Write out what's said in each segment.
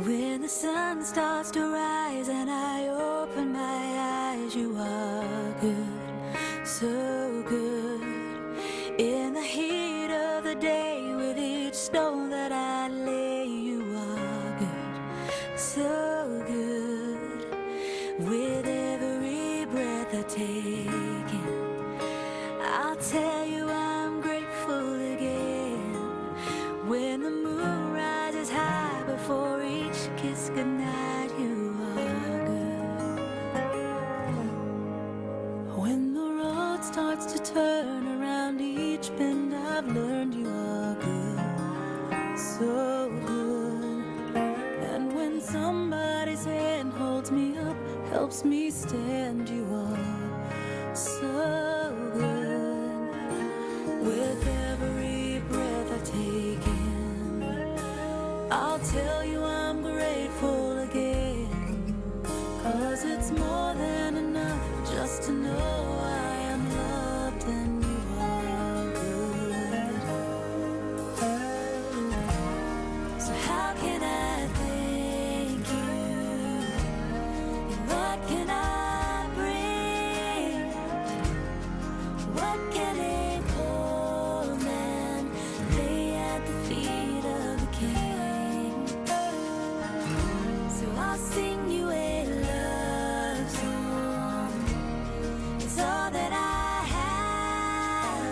When the sun starts to rise and I open my eyes, you are good, so good. In the heat of the day, with each stone that I lay, you are good, so good. With every breath I take in, I'll tell you I'm grateful again. When the moon rises high before each kiss goodnight, you are good. When the road starts to turn around each bend, I've learned you are good, so good. And when somebody's hand holds me up, helps me stand, you are so good. With every breath I take in, I'll tell you I'm grateful again. 'Cause it's more than enough just to know I am loved and you are good. So how can I thank you? And what can I bring? What can a poor man lay at the feet of the King? So I'll sing you a love song. It's all that I have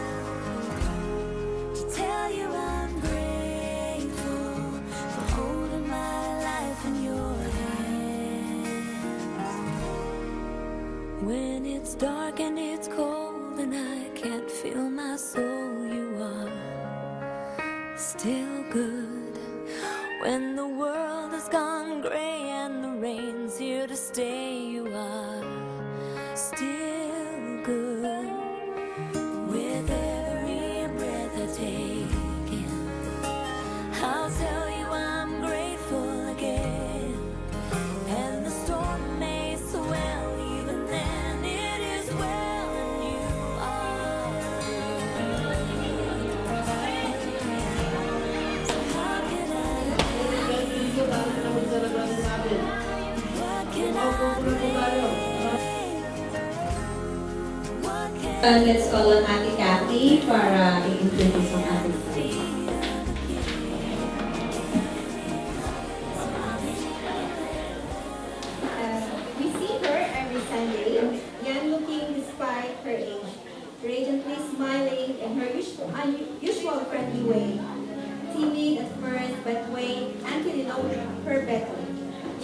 to tell you I'm grateful for holding my life in your hands. When it's dark and it's cold and I can't feel my soul, you are still good. When the world has gone gray and the rain's here to stay, you are still good. With every breath I take in, I'll tell you I'm grateful again. And the storm may swell, even then it is well, and you are good. So how can I thank you? What can I bring? What can Let's call on Ate Cathy para i-introduce ang ating friend. We see her every Sunday, young looking despite her age, radiantly smiling in her unusual friendly way. Timid at first, but wait until you know her better.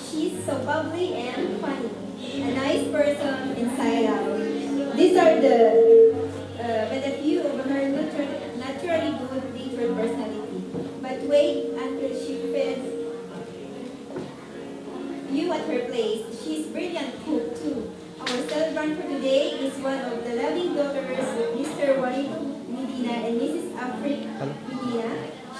She's so bubbly and funny, a nice person inside out. These are but a few of her naturally good-natured personality. But wait until she feeds you at her place. She's brilliant cook too. Our celebrant for today is one of the loving daughters of Mr. Juanito Medina and Mrs. Afrik Medina.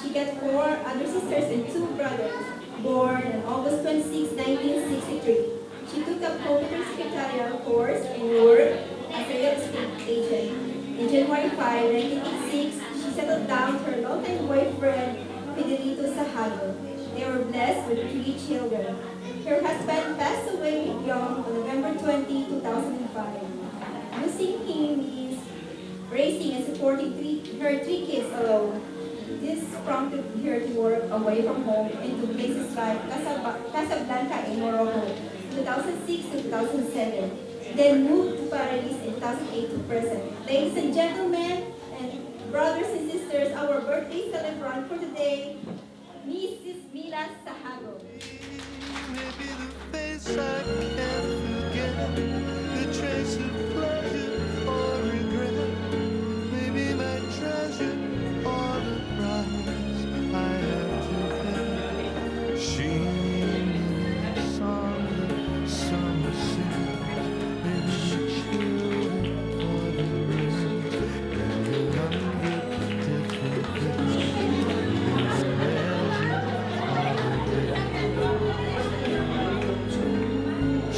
She got 4 other sisters and 2 brothers, born on August 26, 1963. She took up computer secretarial course and worked as a real estate agent. In January 5, 1986, she settled down with her longtime boyfriend, Fidelito Sahado. They were blessed with 3 children. Her husband passed away young on November 20, 2005. Losing him means raising and supporting her 3 kids alone. This prompted her to work away from home into places like Casablanca in Morocco, 2006 to 2007. Then moved to Paris in 2008 to present. Ladies and gentlemen, and brothers and sisters, our birthday celebrant for today, Mrs. Mila Sahado. Maybe the face I can't forget, the trace of pleasure or regret. Maybe my treasure or the price I have to pay. She knew the song that summer sings. Maybe the children or the rain. And the hundred different things. Maybe the measure of the day.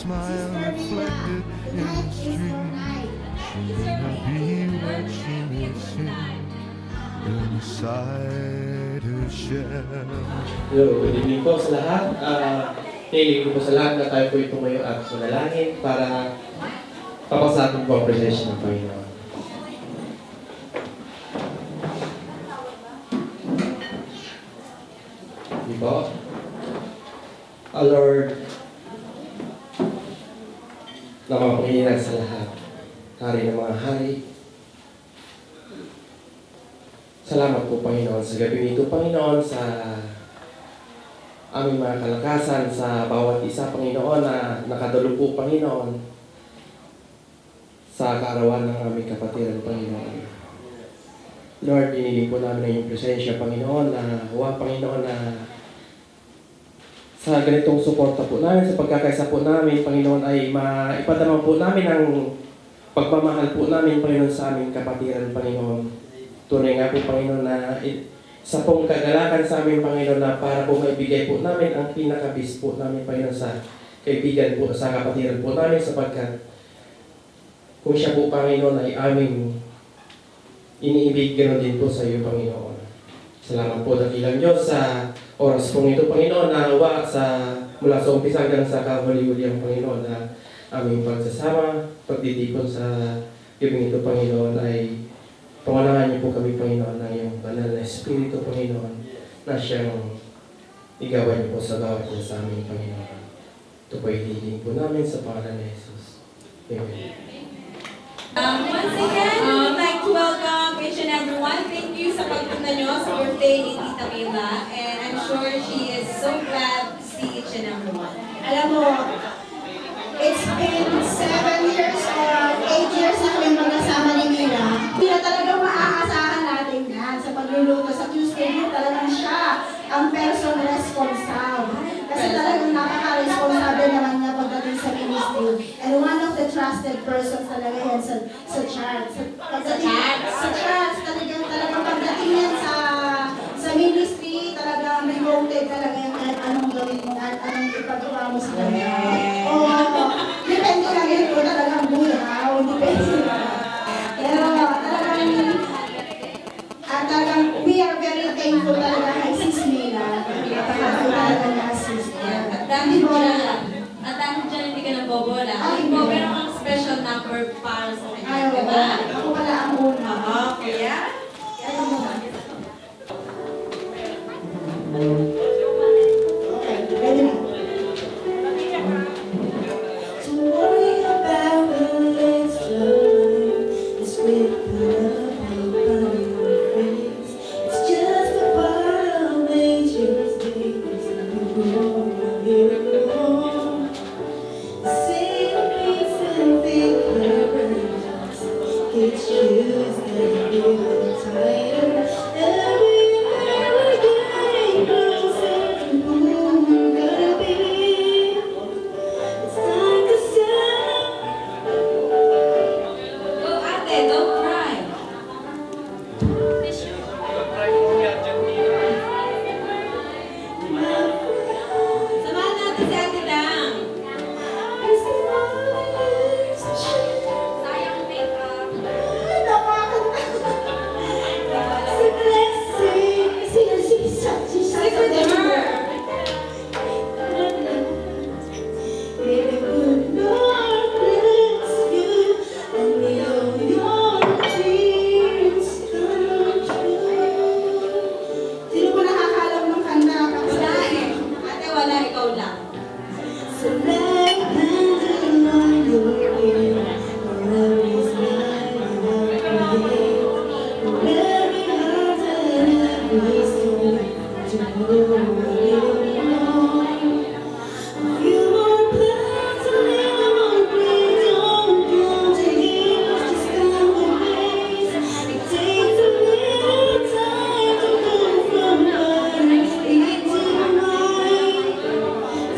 smile reflected in the stream. She may not be what she may seem inside her shell. Hello, good evening po sa lahat. Hiling ko po sa lahat na tayo po tumayo at manalangin para papasatin po ang presensya ng Panginoon. Di ba? Lord, na mga Panginoon sa lahat, hari ng mga hari, salamat po, Panginoon, sa gabi ito, Panginoon, sa aming mga kalakasan, sa bawat isa, Panginoon, na nakadalo po, Panginoon, sa kaarawan ng aming kapatiran, Panginoon. Lord, iniling po namin ang iyong presensya, Panginoon, na huwag, Panginoon, na sa ganitong suporta po namin, sa pagkakaisa po namin, Panginoon, ay maipadama po namin ang pagmamahal po namin, Panginoon, sa aming kapatiran, Panginoon. Tunay nga po, Panginoon, na sa pong kagalakan sa aming Panginoon na para po maibigay po namin ang pinakabis po namin, Panginoon, sa kaibigan po, sa kapatiran po namin, sapagkat kung siya po, Panginoon, ay aming iniibig, ganoon din po sa iyo, Panginoon. Salamat po, dakilang Diyos, sa oras po nito, Panginoon, na huwag mula sa umpisa hanggang sa kahuli-huli ang Panginoon na aming pagsasama, pagtitipon sa gabing ito, Panginoon, ay pangalahan niyo po kami, Panginoon, ng iyong banal na Espiritu, Panginoon, na siyang igawan niyo po sa bawat isa sa aming Panginoon. Ito po hihiling po namin sa pangalan ni Jesus. Amen. Once again, we would like to welcome each and everyone. Thank you sa pagpunta nyo sa birthday ni Tita Mila. And I'm sure she is so glad to see each and everyone. Alam mo, it's been 7 years or 8 years na kami magkasama ni Mira. Hindi na talagang maaasahan natin yan sa pagluluto sa Tuesday niyo. Talagang siya ang person responsible. Kasi talagang napaka-responsable naman niya pagdating sa ministry. And one of the trusted persons talaga yan sa church. Sa church, talagang pagdating yan sa ministry, talagang devoted talaga yan kahit anong gawin mo, kahit anong ipagawa mo sa kanya. Depende lang yun kung talagang buhaw, depende lang. Pero talagang we are very thankful talaga kay Sis Mila. Napakakilala niya Sis. At dahil dyan hindi ka nabobola. Pero ang special number para sa kanya. Ayaw, Diba? ako pala ang una. Kaya? Ayaw mo. Okay, ready na. To worry about religion is written upon your face. It's just a part of nature's days. You are here alone. Same peace and figures. It's shoes that feel tighter. Everywhere we're getting closer to who we're gonna be. It's time to set. Go ate, don't cry. Samahan natin si Ate Dang. Sayang makeup. Secret her. Sino po nakakalam ng kanta? Wala eh. Ate, wala, ikaw lang. So let them on your ear, wherever is light, every heart and every soul, to know what you belong. A few more plans to live on, please don't come to hear, just come with me. It takes a little time to go from heart into mind.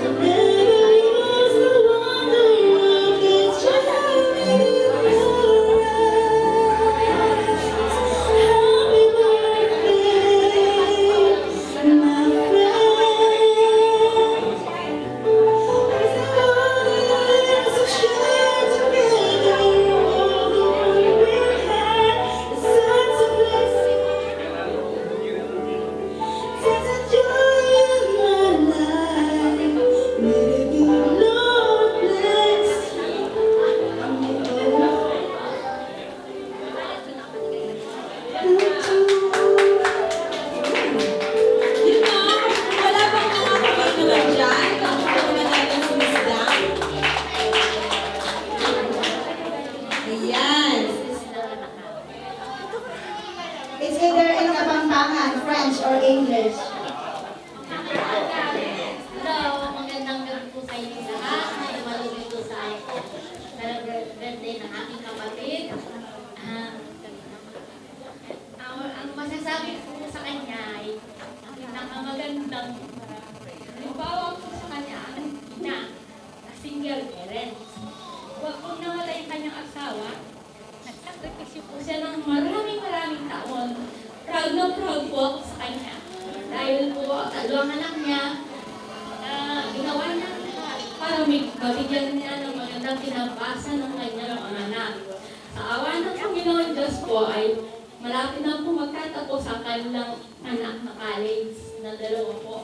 To never lose the wonder of this journey of our lives. Happy birthday, my friend. ng halimbawa po sa kanya ang ina na single parent. Huwag po nawala yung kanyang asawa. Nagsakripisyo po siya ng maraming taon. Proud na proud po ako sa kanya. Dahil po, dalawang anak niya, ginawa niya para mabigyan niya ng magandang kinabasa ng kanyang mga anak. Sa awa ng Panginoon Diyos po ay malapit na po magtatapos ang kanilang anak na college na dalawa po.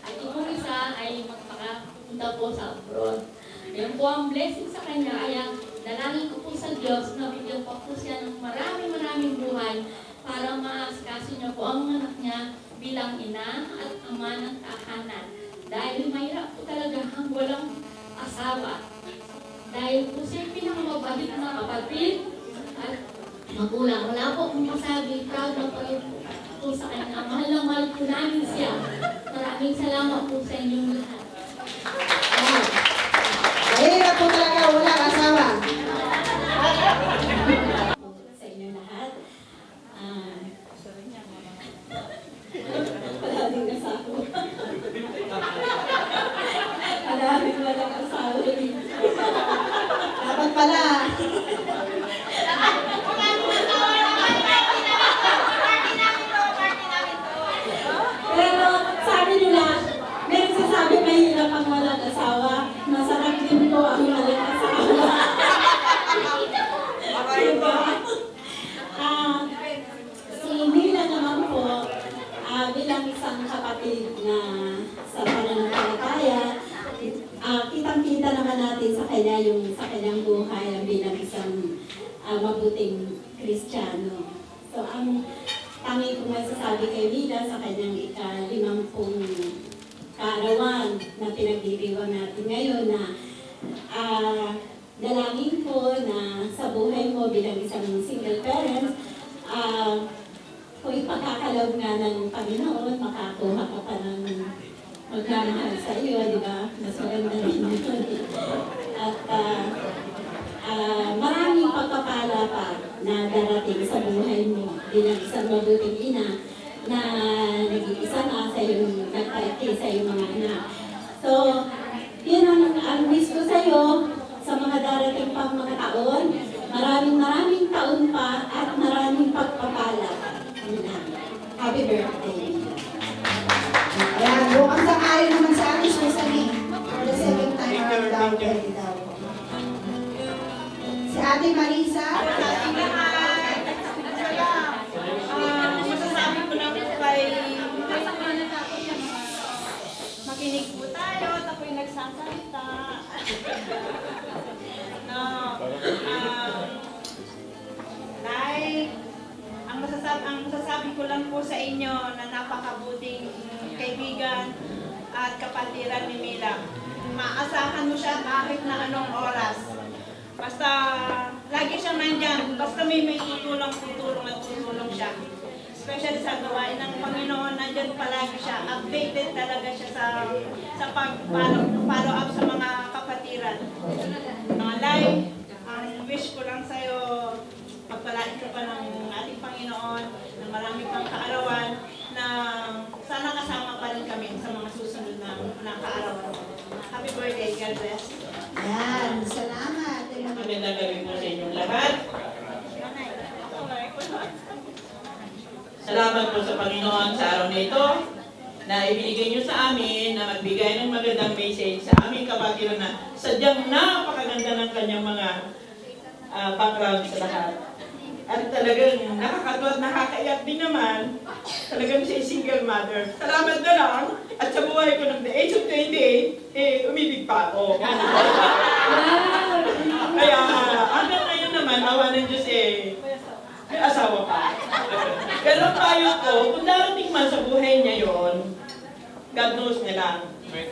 At yung isa ay magpakapunta po sa abroad. Yan po ang blessing sa kanya. Kaya dalangin ko po sa Diyos na bigyan po siya ng maraming buhay para maasikaso niya po ang anak niya bilang ina at ama ng tahanan. Dahil mahirap po talaga ang walang asawa. Dahil po siya pinakamabait na kapatid at magulang. Wala po akong masabi, proud na po sa kanya. Mahal na mahal po namin siya. Maraming salamat po sa inyong lahat. Yan. Mahirap po talaga walang asawa. Sa inyo lahat. Maraming asawa. Maraming walang asawa. Dapat pala. Pero sabi nila, may nagsasabi mahirap ang walang asawa. Masarap din po ang walang asawa. Diba? Si Mila naman po, bilang isang kapatid na sa pananampalataya, kitang-kita naman natin sa kanya yung sa kanyang buhay bilang isang mabuting Kristiyano. So, ang tangi kong masasabi kay Mila sa kanyang ika-50 kaarawan na pinagdiriwang natin ngayon na dalangin ko na sa buhay mo bilang isang single parent, kung ipagkakalob nga ng Panginoon, makakuha ka pa ng magmamahal sa iyo, di ba? Mas maganda rin yun. At maraming pagpapala pa na darating sa buhay mo bilang isang mabuting ina na nag-iisa na sa iyong nagpalaki sa iyong mga anak. So, yun ang wish ko sa iyo sa mga darating pang mga taon. Maraming taon pa at maraming pagpapala. Happy birthday. Ayan, bukas sakali naman sa akin siya sabi. For the second time around daw, pwede daw. Si Ate Marisa. Masasabi ko lang po kay makinig po tayo at ako'y nagsasalita. No, ang masasabi ko lang po sa inyo na napakabuting kaibigan at kapatiran ni Mila. Maasahan mo siya kahit na anong oras. Basta lagi siyang nandyan, basta may tutulong siya. Especially sa gawain ng Panginoon, nandyan palagi siya. Updated talaga siya sa pag-follow up sa mga kapatiran. Mga live, ang wish ko lang sa'yo, pagpalain ka pa ng ating Panginoon, ng marami pang kaarawan, na sana kasama pa rin kami sa mga susunod na kaarawan. Happy birthday, God bless. Yan, salamat. Magandang gabi po sa inyong lahat. Salamat po sa Panginoon sa araw na ito na ibinigay niyo sa amin na magbigay ng magandang message sa aming kapatiran na sadyang napakaganda ng kanyang mga background sa lahat. At talagang nakakatuwa at nakakaiyak din naman. Talagang siya single mother. Salamat na lang. At sa buhay ko ng the age of 28, umibig pa ako. Kaya hanggang ngayon naman, awa ng Diyos may asawa pa. Pero ang payo ko, kung darating man sa buhay niya yon, God knows na lang.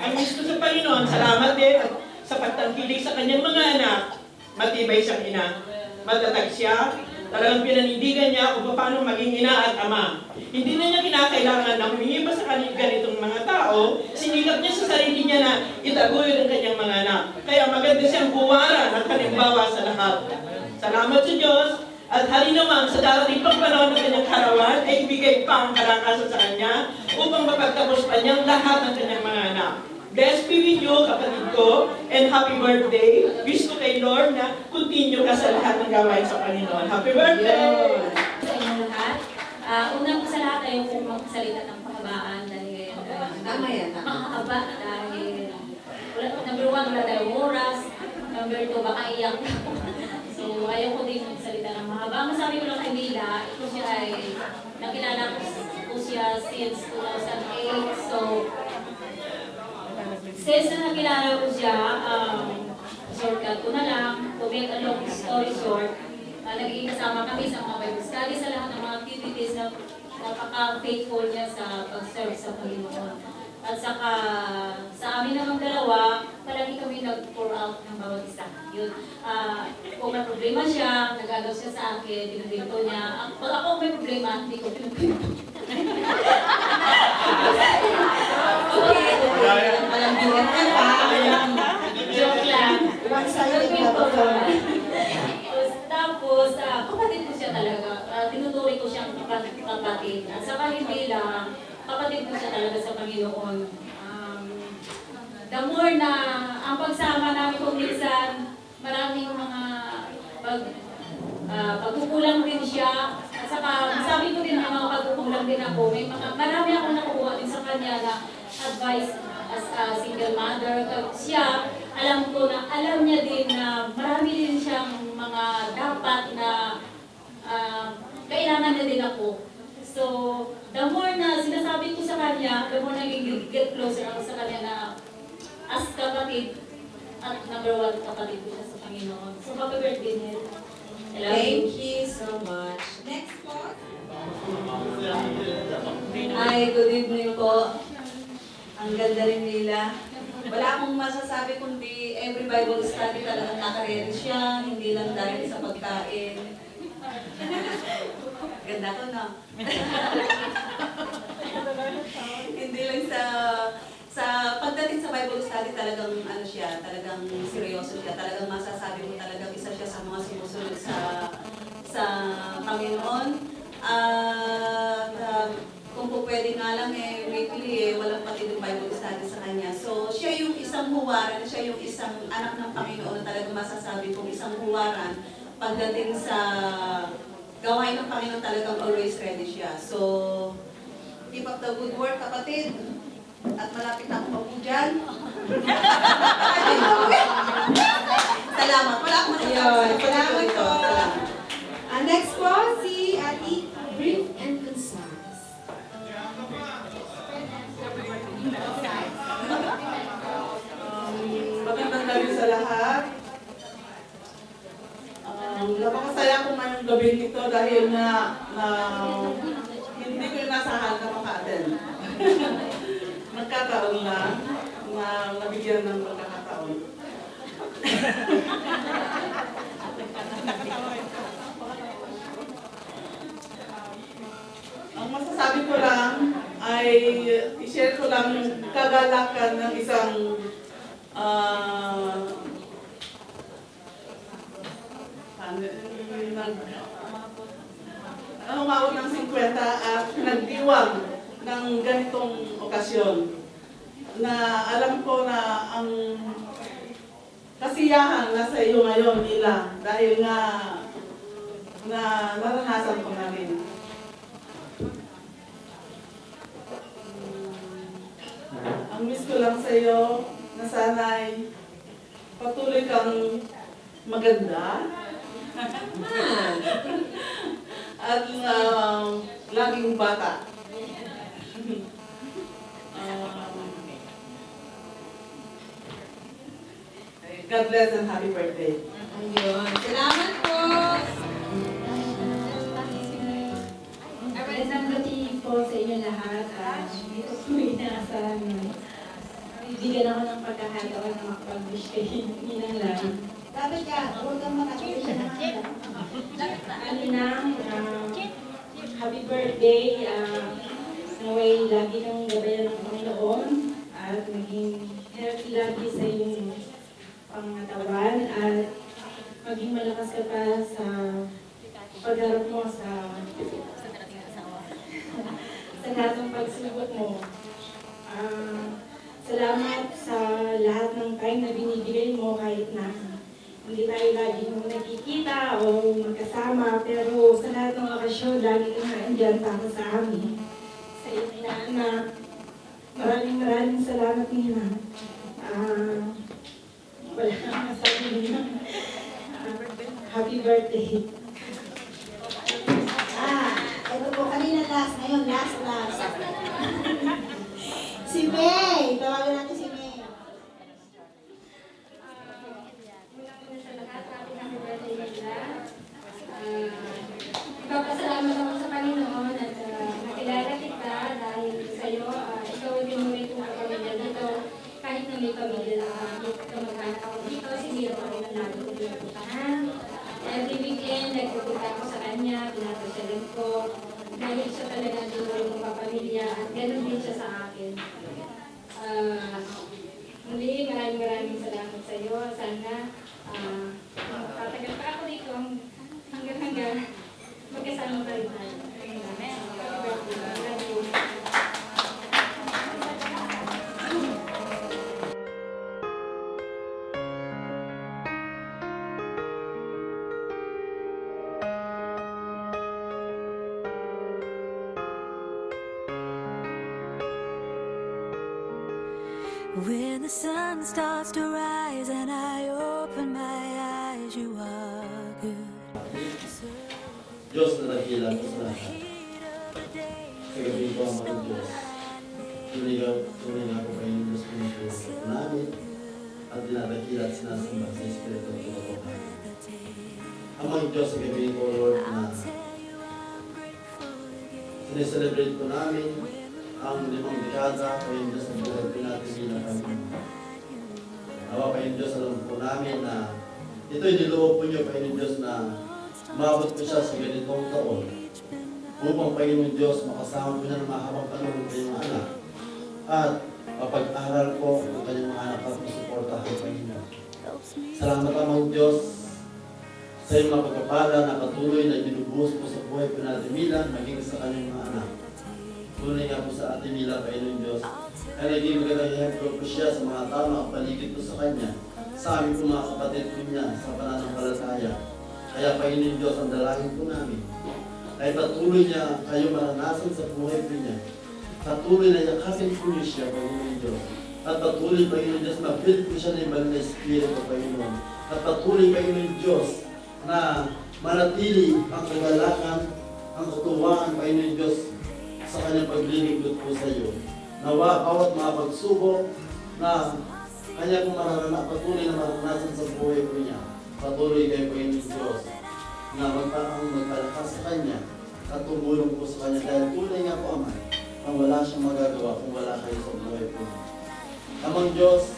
Ang wish ko sa Panginoon, salamat din sa pagtangkilik sa kanyang mga anak. Matibay siyang ina. Matatag siya. Talagang pinanindigan niya kung paano maging ina at ama. Hindi na niya kinakailangan na humingi pa sa ganitong mga tao. Sinikap niya sa sarili niya na itaguyod ang kanyang mga anak. Kaya maganda siyang buwaran at halimbawa sa lahat. Salamat sa Diyos At hari naman sa darating pang panahon ng kanyang karawan ay ibigay pa ang kalakasan sa kanya upang mapagtapos pa niyang lahat ng kanyang mga anak. Blessed be with you, kapatid ko, and happy birthday. Wish ko kay Lord na continue ka sa lahat ng gawain sa Panginoon. Happy birthday! Sa inyong lahat. Unang po sa lahat ayaw kong magsalita ng pakabaan dahil Tama yan, tama. makakaba dahil number 1, wala tayong oras. Number 2, baka iyak. So ayaw ko din magsalita ng mahaba. Ang sabi ko lang kay Mila, ito siya ay nakilala ko siya since 2008. So since na nakilala ko siya, shortcut ko na lang, to make a long story short, naging kasama kami sa mga Bible study, sa lahat ng mga activities na napaka-faithful niya sa pag-serve sa Panginoon. At saka sa amin namang dalawa, palagi kami nag-pour out ng bawat isa. Yun, kung may problema siya, nagagaw siya sa akin, pinagdito niya. Pag ako may problema, hindi ko pinagdito. Palambigan ka pa. Joke lang. One-sided love. Tapos, kapatid ko siya talaga. Tinuturing ko siyang kapatid. At saka hindi lang, kapatid ko siya talaga sa Panginoon. The more na ang pagsama namin kung minsan, maraming mga pagkukulang din siya. At saka, sabi ko din ang mga pagkukulang din ako. Marami akong nakukuha din sa kanya na advice as a single mother. Siya, alam ko na, alam niya din na marami din siyang mga dapat na kailangan na din ako. So, the more na sinasabi ko sa kanya, the more naging get closer ako sa kanya na as kapatid at number 1 kapatid ko siya sa Panginoon. So, happy birthday, Nel. Thank you so much. Next po. Hi, good evening po. Ang ganda rin nila. Wala akong masasabi kundi every Bible study talagang nakaredy siya, hindi lang dahil sa pagkain. Ganda ko, no? Hindi lang sa pagdating sa Bible study talagang ano siya, talagang seryoso siya, talagang masasabi mo talagang isa siya sa mga sumusunod sa Panginoon. At kung po pwede nga lang weekly walang pati yung Bible study sa kanya. So siya yung isang huwaran, siya yung isang anak ng Panginoon na talagang masasabi kong isang huwaran pagdating sa gawain ng Panginoon, talagang always ready siya. So, keep up the good work, kapatid. At malapit na akong mabu dyan. Salamat. Wala akong masasabi. Salamat po. Salamat. Next po, si Ate Brief and Concise. Magandang gabi sa lahat. Napakasaya ko ngayong gabi nito dahil na hindi ko inasahan na maka-attend. Nagkataon na nabigyan ng pagkakataon. Ang masasabi ko lang ay i-share ko lang yung kagalakan ng isang umabot ng 50 at nagdiwang ng ganitong okasyon na alam ko na ang kasiyahan nasa iyo ngayon nila dahil nga na naranasan ko na rin. Ang wish ko lang sa iyo na sana'y patuloy kang maganda at laging bata. God bless and happy birthday. Ayun. Salamat po. Magandang gabi po sa inyo lahat. Dito po inaasahan na bibigyan ako ng pagkakataon na makapag-wish kay Ninang Lang. Dapat ka, huwag kang makatuloy siya ng handa. Ninang, happy birthday. Naway lagi kang gabayan ng Panginoon at maging healthy lagi sa iyong pangatawan at maging malakas ka pa sa Salamat sa lahat ng time na binibigay mo kahit na hindi tayo laging nagkikita o magkasama, pero sa lahat ng okasyon, lagi ka nandiyan para sa amin. Sa iyo, inaanak, maraming salamat, Nina. Wala kang masabi, Nina. Happy birthday. Ito po, kanina last, ngayon last. Si May! Tawagan natin si May. Una sa lahat, happy birthday nila. Ipapasalamat ako sa Panginoon at nakilala kita dahil sa'yo, ikaw ay binuri kong kapamilya dito. Kahit na may pamilya lang, kamag-anak ako dito, sinira ako ng lalo ko pinaputahan. Every weekend, nagpupunta ako sa kanya, pinapasyalan ko. Dahil siya talaga ang binuri kong kapamilya at ganun din siya sa akin. Muli, maraming salamat sa iyo. Sana tatagal pa ako dito hanggang magkasama pa rin tayo. Amen. Love you. When the sun starts to rise and I open my eyes, you are good. Diyos na nakilala ko sa lahat. Sa gabi ko ang mga Diyos. Tunay nga po kayo ng Diyos pinag-uusap namin at dinadakila at sinasamba sa Espiritu at Katotohanan. Ang mga Diyos sa gabi ko, Lord, na sineselebrate ko namin ang 5 dekada o yung Diyos na buhay po natin bilang kami. Awa pa yung Diyos, alam po namin na ito'y niloob po niyo pa yung Diyos na umabot po siya sa ganitong taon upang Panginoon Diyos makasama po niya ng mahabang panahon ng kanyang anak at mapag-aral po ang kanyang mga anak at masuportahan Panginoon. Salamat amang Diyos sa iyong mga pagkapala na patuloy na binubuhos po sa buhay po natin Mila maging sa kanyang mga anak. Tunay nga po sa ating Mila, Panginoon Diyos, ay naging magandang ehemplo po siya sa mga tama at paligid po sa kanya, sa aming po mga kapatid po niya sa pananampalataya. Kaya Panginoon Diyos, ang dalangin po namin ay patuloy niya kayo maranasan sa buhay po niya. Patuloy na yakapin po niyo siya, Panginoon Diyos. At patuloy, Panginoon Diyos, ma-build po siya ng ibang na Espiritu, Panginoon. At patuloy, Panginoon Diyos, na manatili ang kagalakan, ang katuwaan, Panginoon Diyos, sa kanyang paglilingkod po sa iyo. Nawa, bawat mga pagsubok na kanya po patuloy na maranasan sa buhay po niya. Patuloy kayo po yung Diyos na magpalakas sa kanya at tumulong po sa kanya dahil tunay nga po Ama ang wala siyang magagawa kung wala kayo sa buhay po niya. Amang Diyos,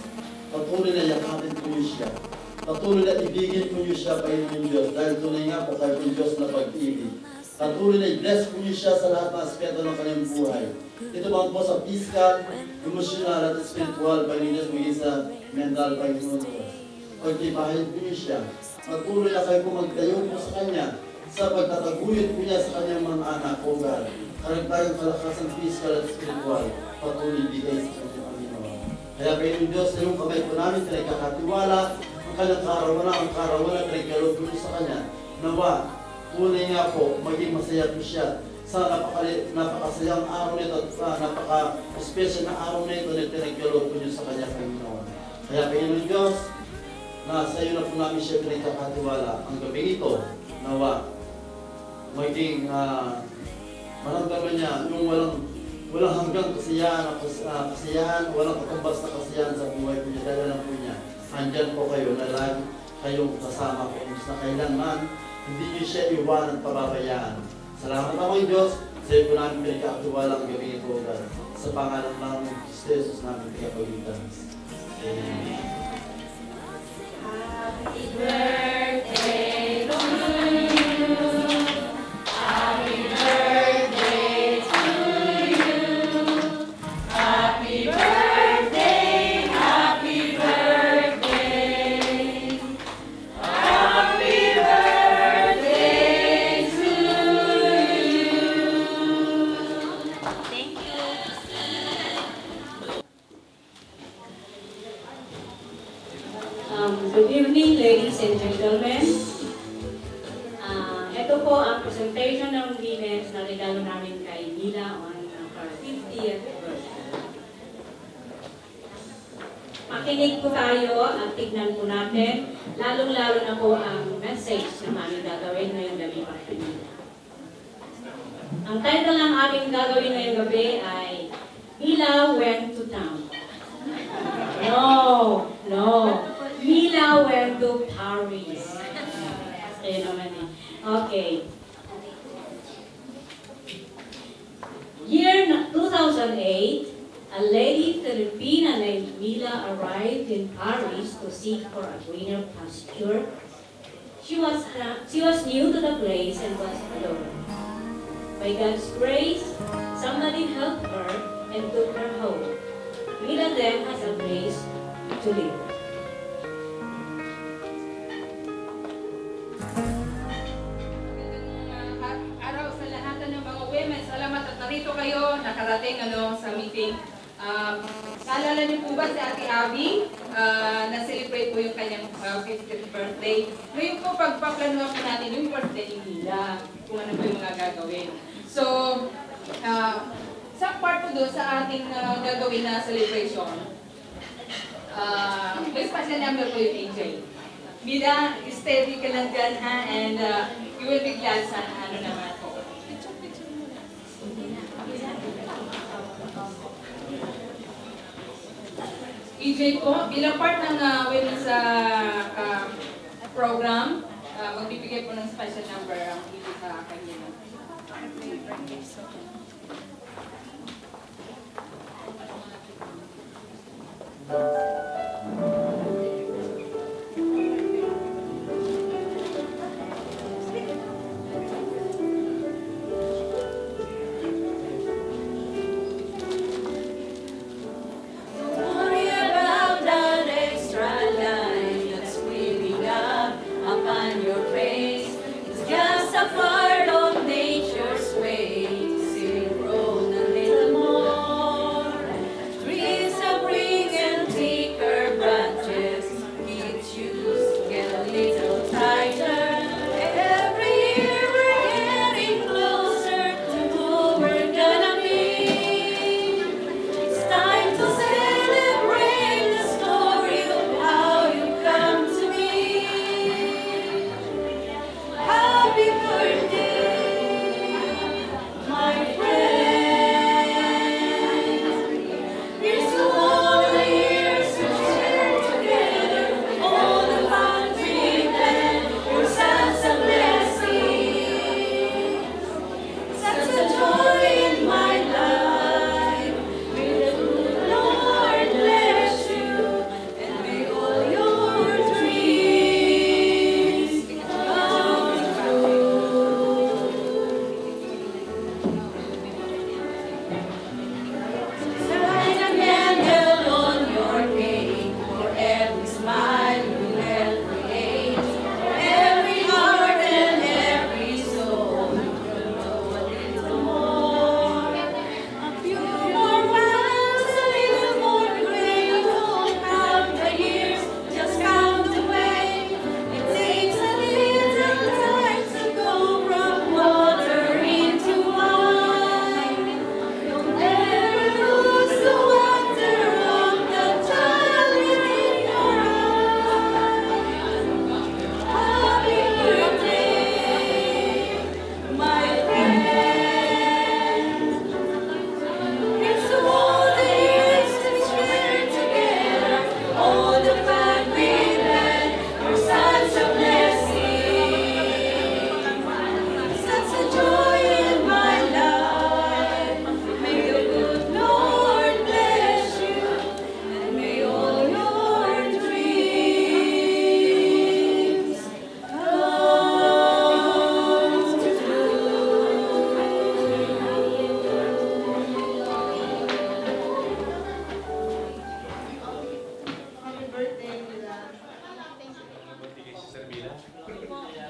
patuloy na yakapin po niyo siya. Patuloy na ibigin po niyo siya pa yung Diyos dahil tunay nga po kayo yung Diyos na pag-ibig. Patuloy na i-bless po niyo siya sa lahat ng aspeto ng kanyang buhay. Ito man po sa physical, emotional at spiritual, Panginoon Diyos, maging sa mental, Panginoon Diyos. Pagkibahin po niyo siya. Patuloy na kayo po magtayo po sa kanya sa pagtataguyod po niya sa kanyang mga anak o God. Karagdagang kalakasan physical at spiritual, patuloy bigay sa kanyang Panginoon. Kaya Panginoon Diyos, sa iyong kamay po namin, pinagkakatiwala ang kanyang karawanan, pinagkaloob po niyo sa kanya. Nawa, tunay nga po, maging masaya po siya sa napakasayang araw nito at napaka-special na araw nito na pinagkaloob po niyo sa kanya, Panginoon. Kaya Panginoon Diyos, na sa iyo na po namin siya pinagkakatiwala ang gabi ito, nawa, maging maramdaman niya yung walang hanggang kasiyahan, walang katumbas na kasiyahan sa buhay po niya, dahil alam po niya, andyan po kayo na lagi kayong kasama po, na kailanman, hindi niyo siya iwanan pababayaan. Salamat naman Diyos, sa iyo po namin pinagkakatiwala ang gabi ito, God. Sa pangalan ng Jesus namin pinagpagitan. Amen. Happy birthday to you. Happy birthday to you. Happy birthday, happy birthday. Happy birthday to you. Thank you. Good evening, ladies and gentlemen. Ito po ang presentation ng Guinness na regalo namin kay Mila on her 50th birthday. Makinig po tayo at tignan po natin, lalong-lalo na po ang message na aming gagawin ngayong gabi para kay Mila. Ang title ng aming gagawin ngayong gabi ay Mila Went to Town. No. Mila went to Paris. Ayun naman eh. Okay. Year 2008, a lady Filipina named Mila arrived in Paris to seek for a greener pasture. She was new to the place and was alone. By God's grace, somebody helped her and took her home. Mila then has a place to live. Araw sa lahat ng mga women. Salamat at narito kayo, nakarating sa meeting. Naalala niyo po ba si Ate Abby? Na-celebrate po yung kanyang 50th birthday. Ngayon po, pagpaplanuhan po natin yung birthday ni Mila, kung ano po yung mga gagawin. So, sa part po doon sa ating gagawin na celebration, may special number po yung AJ. Mila, steady ka lang dyan ha, and you will be glad sa ano naman po. EJ po, bilang part ng women's program, magbibigay po ng special number ang EJ sa kanya. Worry about that extra line that's creeping up upon your face. It's just a part of nature's way to see it grow a little more. Trees are big and thicker branches. Each use get a little tighter. Every year we're getting closer to who we're gonna be. It's time to celebrate the story of how you come to me. Happy birthday, my friend. Here's to all the years we shared together, all the fun we've had. You're such a blessing, such a joy in my life. May the good Lord bless you, and may all your dreams come true. Light a candle on your cake for every smile you will create, for every heart and every soul. You will know a little more. A few more miles, a little more gray. Don't count the years, just count the way. It takes a little time to go from water into wine. Don't ever lose the wonder of the child within your eyes. Happy birthday, my friend. Here's to all the years we shared together, all the fun we've had. You're such a blessing, such a joy in my life. May the good Lord bless you, and may all your dreams come Happy birthday, Mila. Magbibigay si Sir Mila.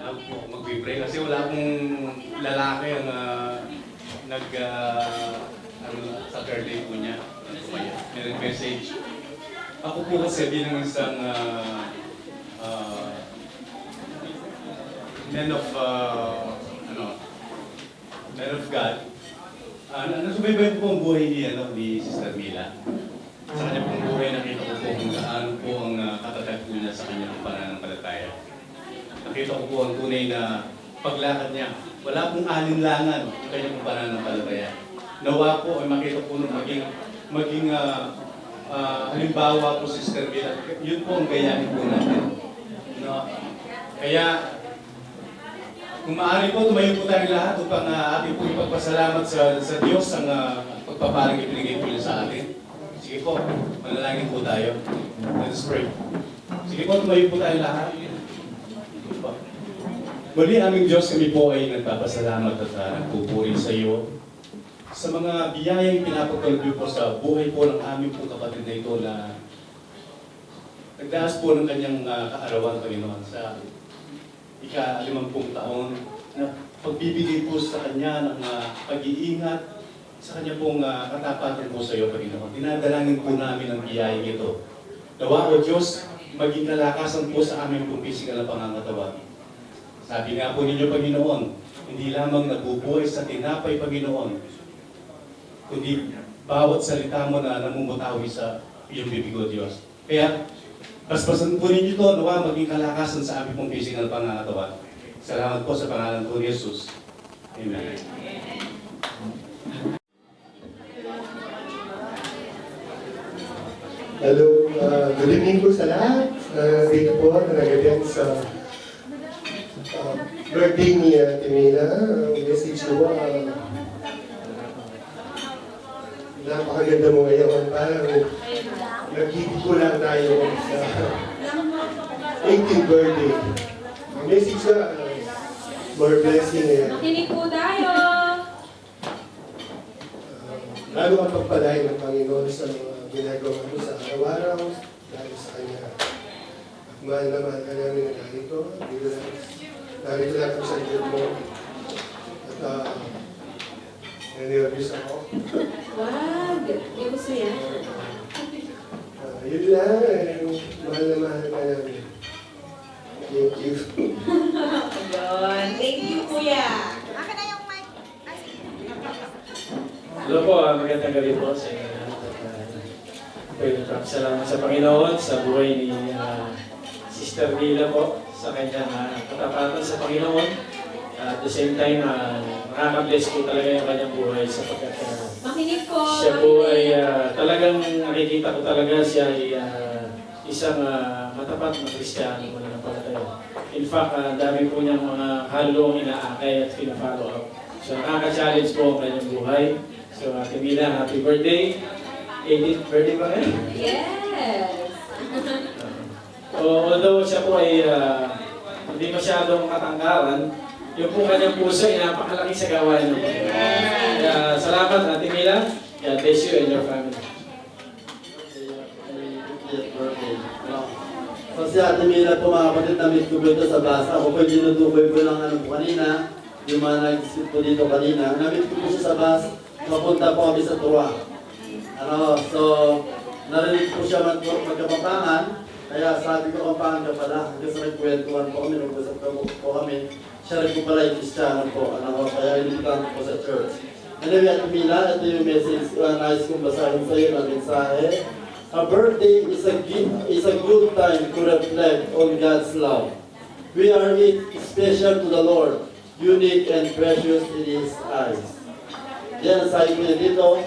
Alam po, magbibigay kasi wala akong lalaki ang sa birthday po niya. May message. Ako po kasi bilang isang men of, men of God. Nasubaybay po ang buhay ni Sister Mila. Sa kanya pong buhay, nakita ko po kung gaano po ang katatag po niya sa kanyang pananampalataya. Nakita ko po ang tunay na paglakad niya. Wala pong alinlangan ang kanyang pananampalataya. Nawa po ay makita po nung maging halimbawa po si Sister Mila. Yun po ang gayahin po natin. No? Kaya, kung maaari po, tumayo po tayo lahat upang ating po ipagpasalamat sa Diyos ang pagpapalang ibinigay po niya sa atin. Sige po, manalangin po tayo. Let us pray. Sige po, tumayo po tayo lahat. Muli aming Diyos, kami po ay nagpapasalamat at nagpupuri sa iyo sa mga biyayang pinapagkaloob po sa buhay po ng aming po kapatid na ito na nagdaas po ng kanyang kaarawan, Panginoon, sa ika-50 taon na pagbibigay po sa kanya ng pag-iingat sa kanya pong katapatan po sa iyo, Panginoon. Dinadalangin po namin ang biyayang ito. Nawa o Diyos, maging kalakasan po sa aming pong pisikal na pangangatawan. Sabi nga po ninyo, Panginoon, hindi lamang nabubuhay sa tinapay, Panginoon, kundi bawat salita mo na namumutawi sa iyong bibig o Diyos. Kaya, paspasan po ninyo ito, nawa maging kalakasan sa aming pong pisikal na pangangatawan. Salamat po sa pangalan po ni Jesus. Amen. Hello, good evening po sa lahat. Dito po na nag-attend sa birthday ni Timila. Message ko po, napakaganda mo ngayon. Parang nagkikit ko lang tayo sa 18th birthday. Ang message ko, more blessing. Makinig po tayo! Lalo kang pagpalain ng Panginoon sa mga ginagawa mo sa araw-araw dahil sa Kanya. At mahal na mahal ka namin na narito. Narito lang kami sa likod mo. At nervous ako. Wow! Hindi gusto yan. Yun lang. Mahal na mahal ka namin. Thank you. Yun. Thank you, Kuya. Hello po, magandang gabi po sa inyo lahat. Salamat sa Panginoon sa buhay ni Sister Mila po, sa kanyang katapatan sa Panginoon. At the same time, nakaka-bless po talaga yung kanyang buhay sapagkat Makinig po! siya po ay talagang nakikita ko talaga siya ay isang matapat na Kristiyano mo na napalataya. In fact, dami po niyang mga halong inaakay at pina-follow up. So nakaka-challenge po ang kanyang buhay. So, Ate Mila, happy birthday. 18th birthday ba ngayon? Yes! Although siya po ay hindi masyadong katangkaran, yung po kanyang puso ay napakalaki sa gawain ng Panginoon. Kaya salamat, Ate Mila. God bless you and your family. So si Ate Mila po mga kapatid, na-meet ko po ito sa basa. Ako po dinutukoy po lang po kanina, yung mga nag-sit po dito kanina. Na-meet ko po siya sa bus. Mapunta po kami sa Tura. So, narinig po siya magkapapangan, kaya sabi ko, kapangan ka pala. Kasi nagkwentuhan po kami, nag-usap po kami. Siya rin po pala yung Kristiyano po. Kaya inibitan po sa church. Anyway, Ate Mila, ito yung message nais kong basahin sa iyo na mensahe. A birthday is a good time to reflect on God's love. We are special to the Lord, unique and precious in His eyes. Yan, sabi ko dito,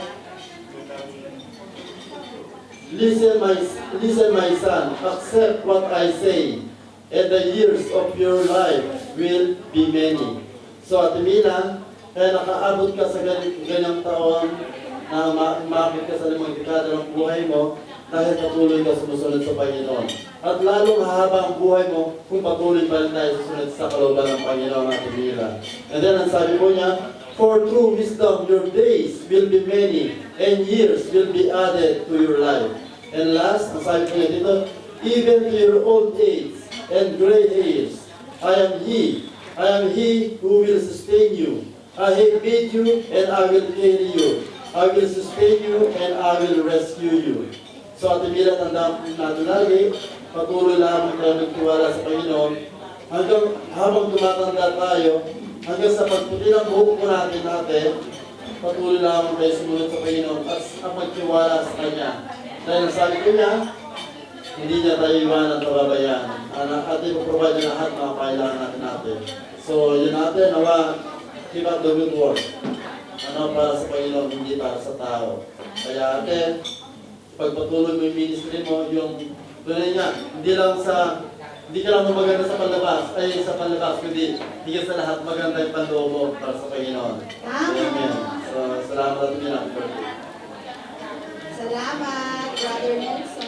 listen my son, accept what I say, and the years of your life will be many. So Ate Mila, kaya nakaabot ka sa ganyang taon na umakit ka sa 5 dekada ng buhay mo dahil patuloy ka sumusunod sa Panginoon. At lalong hahaba ang buhay mo kung patuloy pa rin tayo susunod sa kalooban ng Panginoon, Ate Mila. And then ang sabi ko niya, for through wisdom your days will be many and years will be added to your life. And last, ang sabi ko niya dito, even to your old age and gray hairs, I am He who will sustain you. I have made you and I will carry you. I will sustain you and I will rescue you. So Ate Mila, tandaan natin lagi, patuloy lang tayo nagtiwala sa Panginoon habang tumatanda tayo, hanggang sa pagputi ng buhok po natin, patuloy lamang tayo sumunod sa Panginoon at magtiwala sa Kanya. Dahil ang sabi ko niya, hindi niya tayo iwanan at pababayaan. At ipaprovide niya lahat ng mga kailangan natin. So, yun natin, nawa, keep up the good work. Para sa Panginoon, hindi para sa tao. Kaya ate, pagpatuloy mo yung ministry mo, yung tunay niya, hindi ka lang maganda sa panlabas, kundi higit sa lahat maganda yung panloob mo para sa Panginoon. Amen. So, salamat at minang. Salamat, Brother Nelson.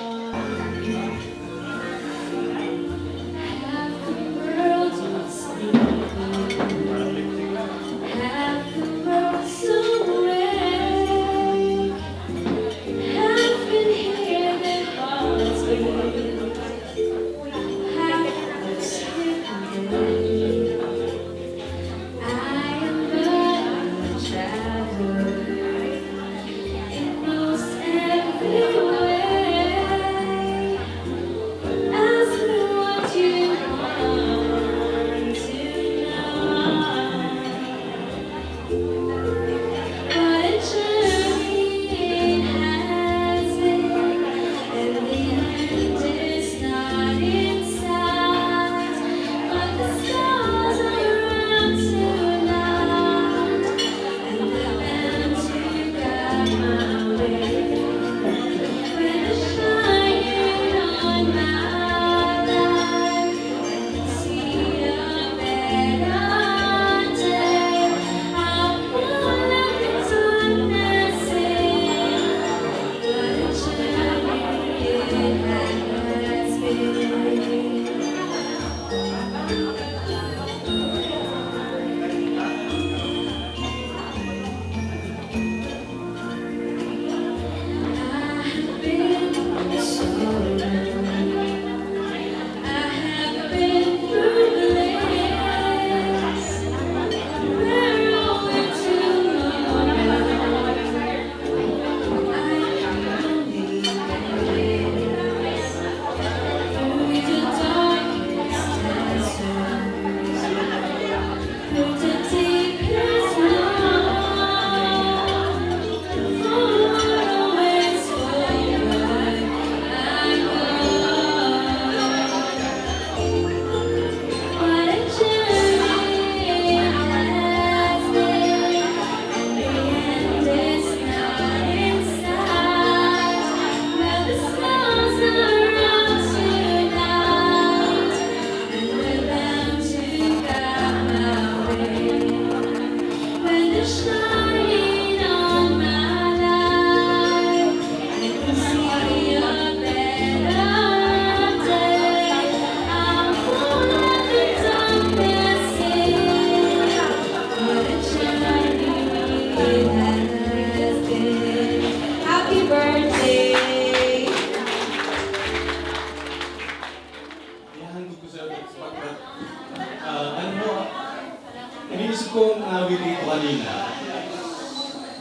Iniisip ko ang awit dito kanina,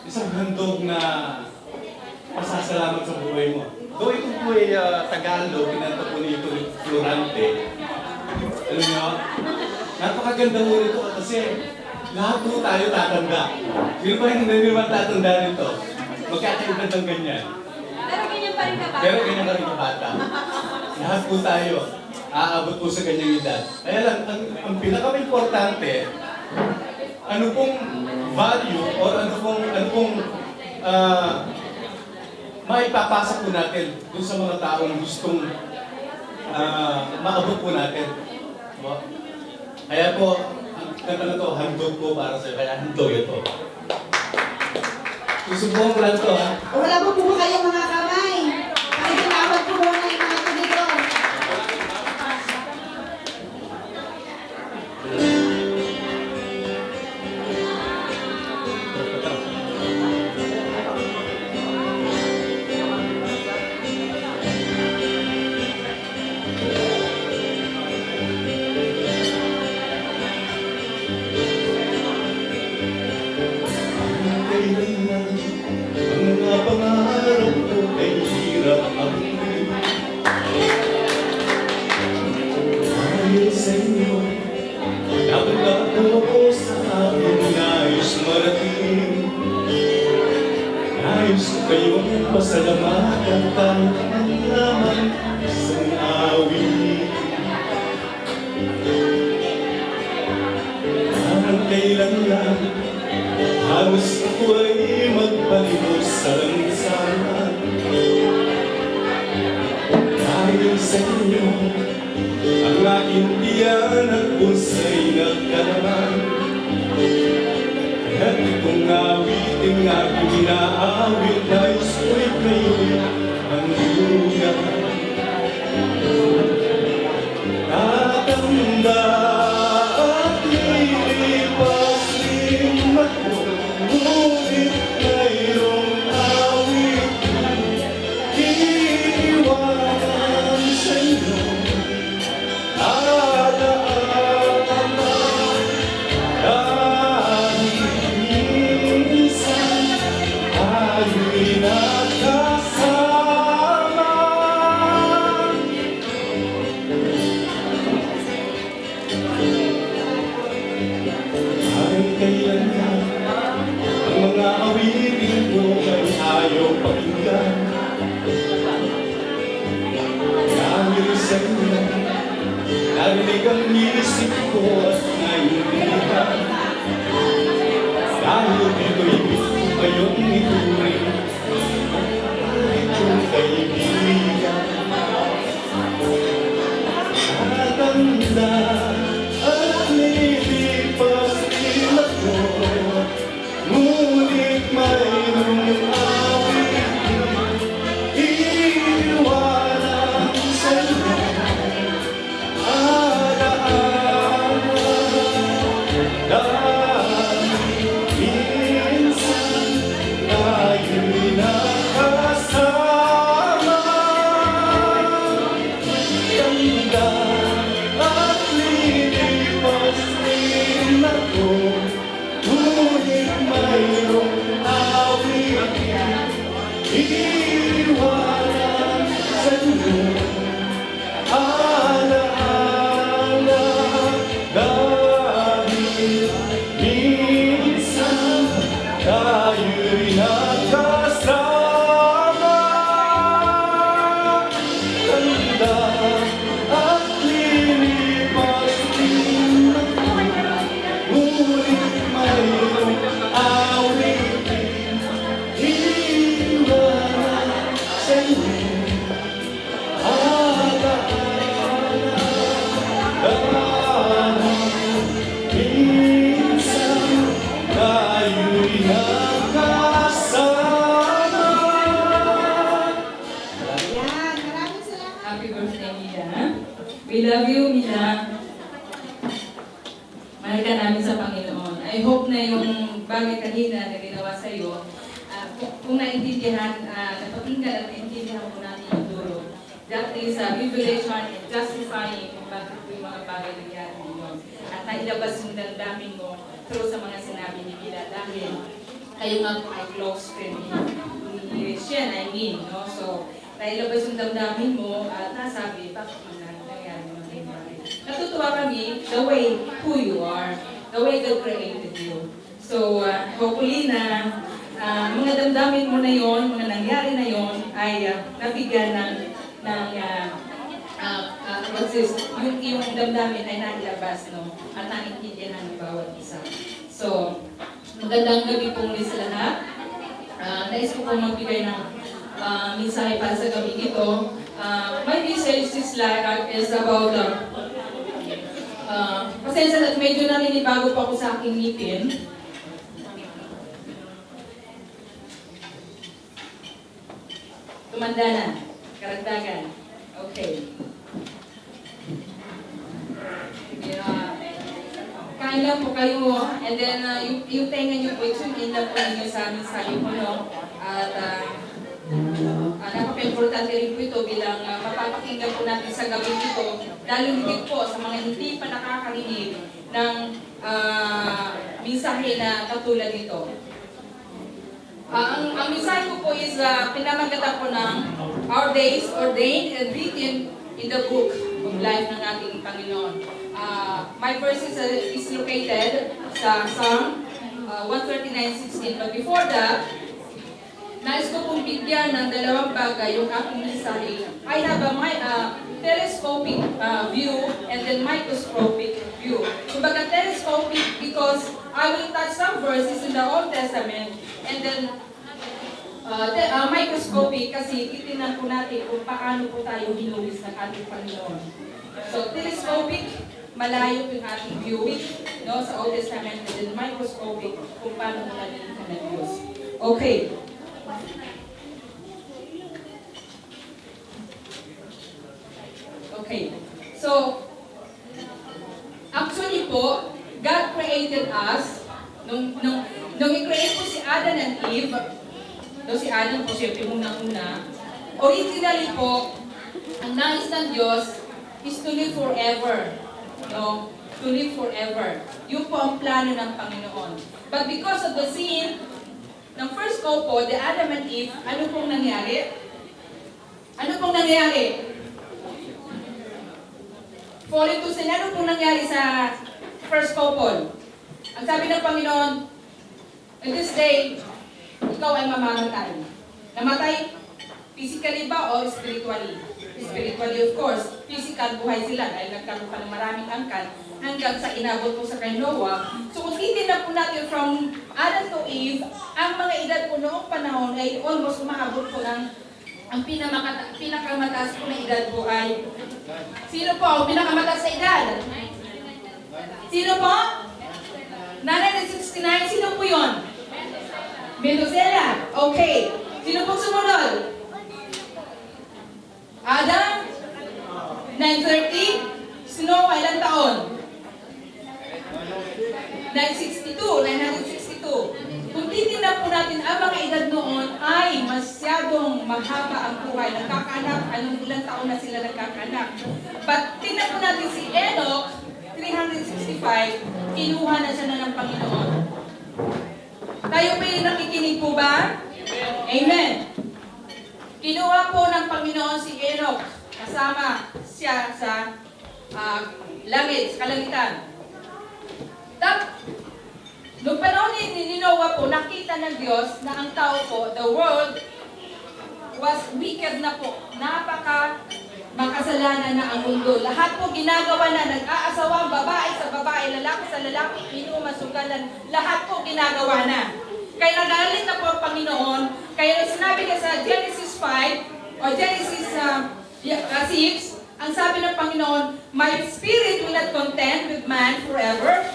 isang handog na pasasalamat sa buhay mo. Though ito po ay Tagalog, kinanta po nito ni Florante. Alam niyo, napakaganda mo nito kasi lahat po tayo tatanda. Sino ba yung naman tatanda nito? Magkakaibad ng ganyan. Pero ganyan pa rin ka bata. Pero ganyan pa rin ka bata. Lahat po tayo aabot po sa ganyang edad. Kaya lang, ang pinaka-importante, ano pong value or ano pong maipapasa po natin dun sa mga taong gustong maabot po natin. Kaya po, ang kanta na to, handog po para sa'yo. Kaya handog ito. Susubukan ko lang to, ha? Wala po po kayong mga kamay. Pakitawag po muna yung mga tuligon. Ang mga pangarap ko Dahil sa inyo, ang aking tiyan at pusa'y nagkalaman. Kaya't itong awiting aking inaawit, nais ko'y kayo'y mandugan. Tatanda at lilipas din ako, ngunit mayroong awiting iiwanan sa inyo. Narinig ang isip ko at naiintindihan. Dahil dito'y gusto kayong ituring itong kaibigan. Tatanda at lilipas din ako, ngunit mayroong awiting iiwanan sa inyo. Happy birthday, Mila. We love you, Mila. Mahal ka namin sa Panginoon. I hope na yung bagay kanina na ginawa sa iyo, kung naintindihan, napakinggan at naintindihan po natin yung duro. That is revelation and justifying kung bakit po yung mga bagay nangyari ninyo. At nailabas yung damdamin mo through sa mga sinabi ni Mila dahil kayo nga po ay close friend ni Shen, I mean, no? So, nailabas yung damdamin mo at nasabi, bakit nangyari mga bagay. Natutuwa kami the way who you are, the way God created you. So, hopefully na mga damdamin mo na yon, mga nangyari na yon ay nabigyan yung damdamin ay nailabas, no? At naintindihan ng bawat isa. So, magandang gabi po muli sa lahat. Nais ko pong magbigay ng mensahe para sa gabi ito. My message is about pasensya at medyo naninibago pa ako sa aking ngipin. Tumanda na. Karagdagan. Okay. Kain lang po kayo, and then yung tenga nyo po, tune in lang po ninyo sa amin sa ko, no? At napaka-importante rin po ito bilang mapapakinggan po natin sa gabi ito, lalo higit po sa mga hindi pa nakakarinig ng mensahe na katulad nito. Ang mensahe ko po is pinamagatan po ng Our Days Ordained and Written in the Book of Life ng ating Panginoon. My verse is located sa Psalm 139:16. But before that, nais ko pong bigyan ng dalawang bagay yung aking mensahe. I have a telescopic view and then microscopic view. Kumbaga telescopic because I will touch some verses in the Old Testament and then microscopic kasi titingnan po natin kung paano po tayo hinulis ng ating Panginoon. So, telescopic, malayo po yung ating viewing, no, sa Old Testament, and then microscopic, kung paano po natin ito ng Diyos. Okay. Okay. So, actually po, God created us, nung i-create po si Adam and Eve, si Adam po siyempre unang-una, originally po, ang nais ng Diyos is to live forever. No? To live forever. Yun po ang plano ng Panginoon. But because of the sin ng first couple, the Adam and Eve, ano pong nangyari? Ano pong nangyari? Fall into sin. Ano pong nangyari sa first couple? Ang sabi ng Panginoon, in this day, ikaw ay mamamatay. Namatay physically ba o spiritually? Spiritually, of course. Physical, buhay sila dahil nagkaroon pa ng maraming angkan hanggang sa inabot po sa kay Noah. So kung titignan po natin from Adam to Eve, ang mga edad po noong panahon ay almost umaabot po ng ang pinakamataas po na edad po ay sino po ang pinakamataas sa edad? Sino po? 969, sino po yun? Methuselah. Okay. Sino pong sumunod? Adam? 930? Snow, ilang taon? 962. Kung titignan po natin, ang mga edad noon ay masyadong mahaba ang buhay. Nagkakanak, anong ilang taon na sila nagkakanak. But tingnan po natin si Enoch, 365, kinuha na siya na ng Panginoon. Tayo pa yung nakikinig po ba? Amen. Kinuha po ng Panginoon si Enoch, kasama siya sa langit, sa kalangitan. Noong panahon ni Noah po, nakita ng Diyos na ang tao po, the world, was wicked na po. Napaka makasalanan na ang mundo. Lahat po ginagawa na, nag-aasawa ang babae sa babae, lalaki sa lalaki, inuman, sugalan, lahat po ginagawa na. Kaya nagalit na po ang Panginoon, kaya sinabi niya sa Genesis 5, o Genesis 6, ang sabi ng Panginoon, my spirit will not contend with man forever,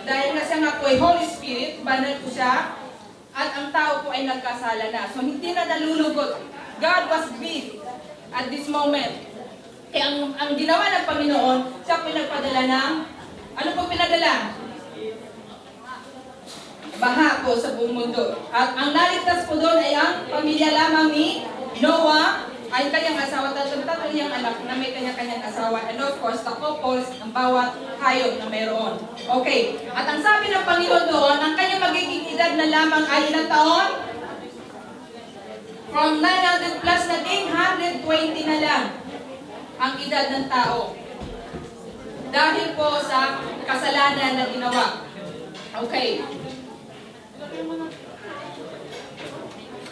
dahil nga siya nga po ay Holy Spirit, banal po siya, at ang tao po ay nagkasala na. So hindi na nalulugot. God was grieved at this moment. Kaya ang ginawa ng Panginoon, siya po nagpadala ng, ano po pinadala? Baha po sa buong mundo. At ang naligtas po doon ay ang pamilya lamang ni Noah, ay kanyang asawa, tatlo niyang anak na may kanya-kanyang asawa, and of course, the couples ng bawat hayop na mayroon. Okay. At ang sabi ng Panginoon doon, ang kanyang magiging edad na lamang ay ilang taon? From 900 plus naging 120 na lang ang edad ng tao. Dahil po sa kasalanan na ginawa. Okay.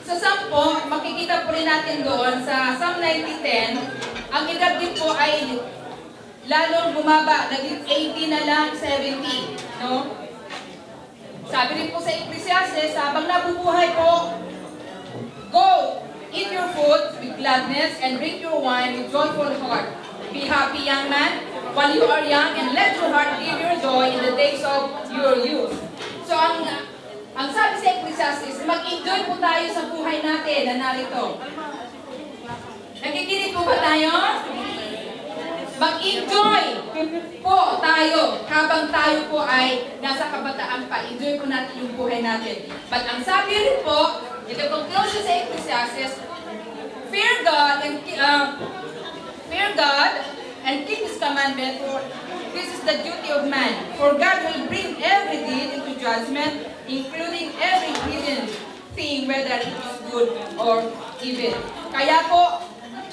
Sa Psalm po, makikita po rin natin doon sa Psalm 90:10, ang edad din po ay lalong bumaba, naging 80 na lang, 70. No? Sabi rin po sa Ecclesiastes, habang nabubuhay po, go, eat your food with gladness and drink your wine with joyful heart. Be happy, young man, while you are young, and let your heart give your joy in the days of your youth. So, ang sabi sa Ecclesiastes, mag-enjoy po tayo sa buhay natin na narito. Nakikinig po ba tayo? Mag-enjoy po tayo habang tayo po ay nasa kabataan pa. Enjoy po natin yung buhay natin. But ang sabi rin po, ito conclusion sa Ecclesiastes, fear God and keep His commandment, for this is the duty of man. For God will bring every deed into judgment, including every hidden thing, whether it is good or evil. Kaya po,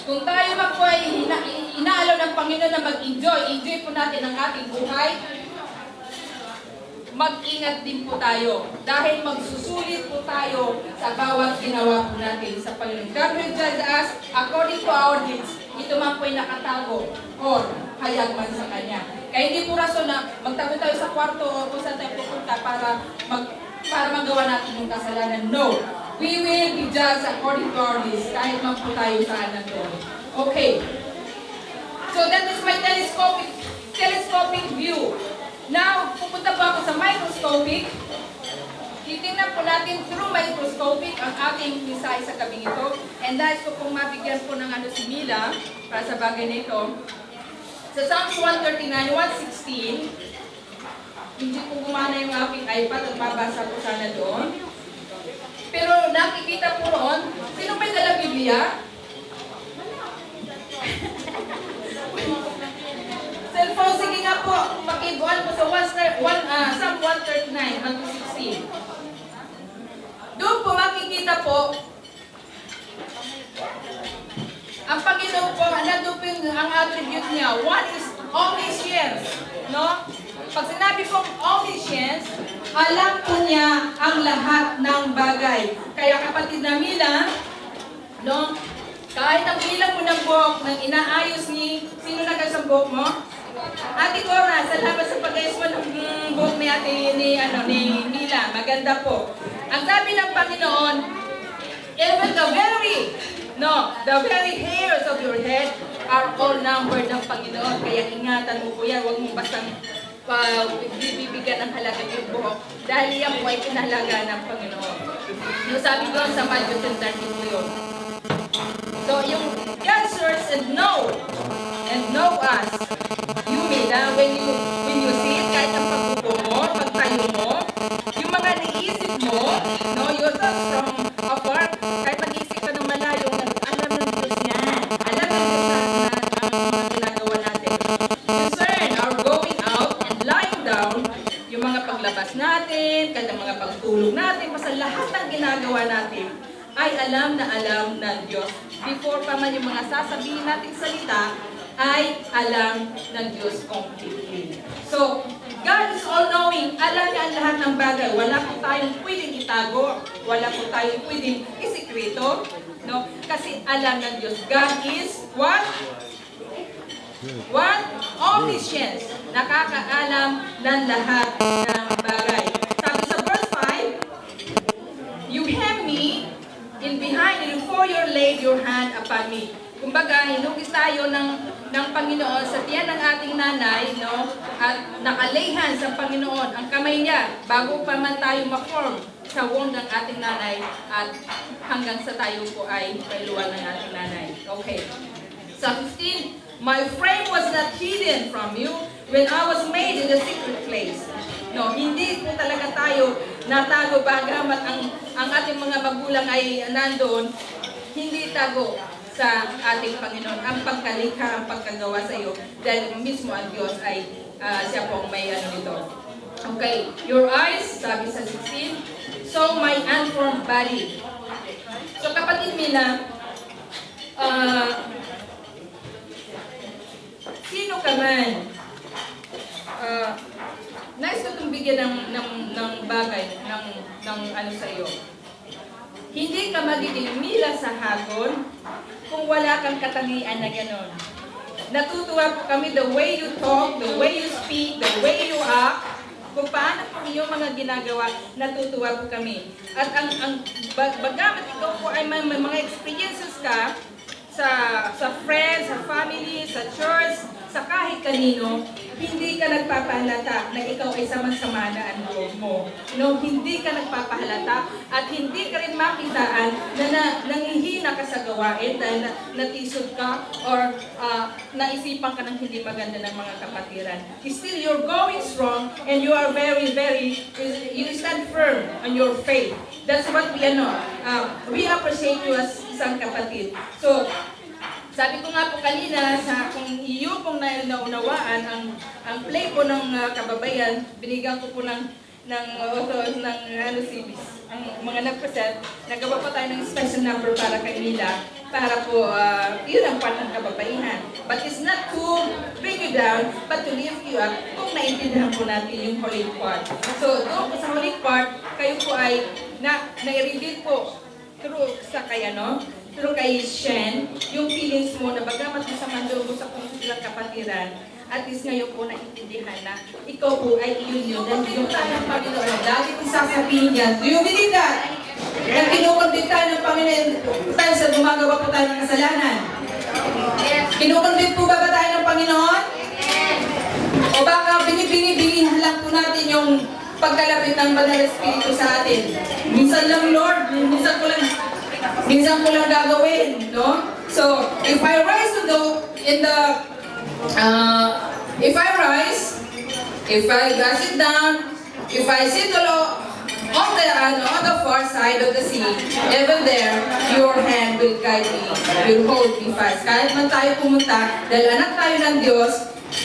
kung tayo po ay inaalaw ng Panginoon na enjoy po natin ang ating buhay, mag-ingat din po tayo. Dahil magsusulit po tayo sa bawat ginawa po natin sa Panginoon. God will judge us according to our deeds. Ito man po ay nakatago or hayag man sa Kanya. Kaya hindi po rason na magtago tayo sa kwarto o kung saan tayo pupunta para magawa natin yung kasalanan. No. we will be judged according to our deeds, kahit man po tayo saan nandun. Okay. So that is my telescopic view. Now, pupunta po ako sa microscopic. Titingnan po natin through microscopic ang ating design sa gabing ito. And dahil ko pong mabigyan po ng si Mila para sa bagay na ito. Sa Psalms 139, 116, hindi po gumana yung aking iPad at babasa po sana doon. Pero nakikita po roon, sino may dala Biblia? Cellphone, sige nga po, pakibuan po sa Psalm 139, 116. Doon po makikita po, ang Panginoon po, nandun po ang attribute niya. One is omniscience, no? Pag sinabi pong omniscience, alam po niya ang lahat ng bagay. Kaya kapatid na Mila, no? Kahit ang bilang mo ng buhok nang inaayos ni, sino nagasang buhok mo? Ate Cora, salamat sa pag-ayos mo ng buhok ni ate ni Mila. Maganda po. Ang sabi ng Panginoon, even the very hairs of your head are all numbered ng Panginoon. Kaya ingatan mo po yan. Huwag mong bastang bibigyan ng halaga yung buhok. Dahil yan po ay pinahalaga ng Panginoon. Yung sabi ko sa Matthew 10:30 po yun. So, yung God search and know us. You may na, when you see it, kahit ang pagbubo mo, pagtayo mo, yung mga naisip mo, no, your thoughts from afar, kahit mag-isip ka ng malayo, alam ng Diyos yan. Alam ng Diyos na ang mga ginagawa natin. Discern our going out and lying down, yung mga paglabas natin, kahit ang mga pagtulog natin, basta lahat ng ginagawa natin, ay alam ng Diyos. Before pa man yung mga sasabihin nating salita, ay alam ng Diyos completely. So, God is all-knowing. Alam niya ang lahat ng bagay. Wala po tayong pwedeng itago. Wala po tayong pwedeng isikreto. No? Kasi alam ng Diyos. God is what? What? Omniscience. Nakakaalam ng lahat ng bagay. Sabi sa verse 5, you hem me in behind and before you laid your hand upon me. Kumbaga, hinugis tayo ng Panginoon sa tiyan ng ating nanay, no? At nakalayhan sa Panginoon ang kamay niya bago pa man tayo ma-form sa womb ng ating nanay at hanggang sa tayo po ay kailuwan ng ating nanay. Okay. Sa 15, my frame was not hidden from you when I was made in the secret place. No, hindi po talaga tayo natago bagamat ang ating mga magulang ay nandoon, hindi tago sa ating Panginoon ang pagkalikha, ang pagkagawa sa iyo dahil mismo ang Diyos ay siya po ang may nito. Okay, your eyes, sabi sa 16, so my unformed body. So kapatid Mila, sino ka man, nais ko itong bigyan ng bagay, ng ano sa iyo. Hindi ka magiging Mila sa hapon kung wala kang katangian na gano'n. Natutuwa po kami the way you talk, the way you speak, the way you act, kung paano po iyong mga ginagawa, natutuwa po kami. At bagamat ikaw po ay may mga experiences ka sa friends, sa family, sa church, sa kahit kanino, hindi ka nagpapahalata na ikaw ay sama-sama na ang loob mo. No, hindi ka nagpapahalata at hindi ka rin makitaan na nangihina ka sa gawain dahil natisod ka or naisipan ka ng hindi maganda ng mga kapatiran. Still, you're going strong and you are very, you stand firm on your faith. That's what we we appreciate you as isang kapatid. So, sabi ko nga po kanina, kung iyo pong naunawaan ang play po ng kababayan, binigyan ko po ng ang mga nagpresent, nagawa pa tayo ng special number para kay Mila, para po, yun ang part ng kababaihan. But it's not to bring you down, but to lift you up kung naintindihan po natin yung holy part. So, doon po sa holy part, kayo po ay na-reveal po through sa kaya, no? Through kay Shen, yung feelings mo na bagamat sa mandong mo sa puso silang kapatiran, at least ngayon po naintindihan na ikaw po ay iyon yun. Dahil yung tanong Panginoon, lagi kong sasabihin yan. Do you believe that? Na kinukonvict tayo ng Panginoon tayo sa gumagawa po tayo ng kasalanan. Kinukonvict po ba tayo ng Panginoon? O baka binibinibilihan lang po natin yung pagkalapit ng Banal na Espiritu sa atin. Minsan lang, Lord, minsan ko lang gagawin, no? So, if I rise to the, if I rise, if I sit down, if I sit on the far side of the sea, even there, your hand will guide me, will hold me fast. Kahit man tayo pumunta, dahil anak tayo ng Diyos,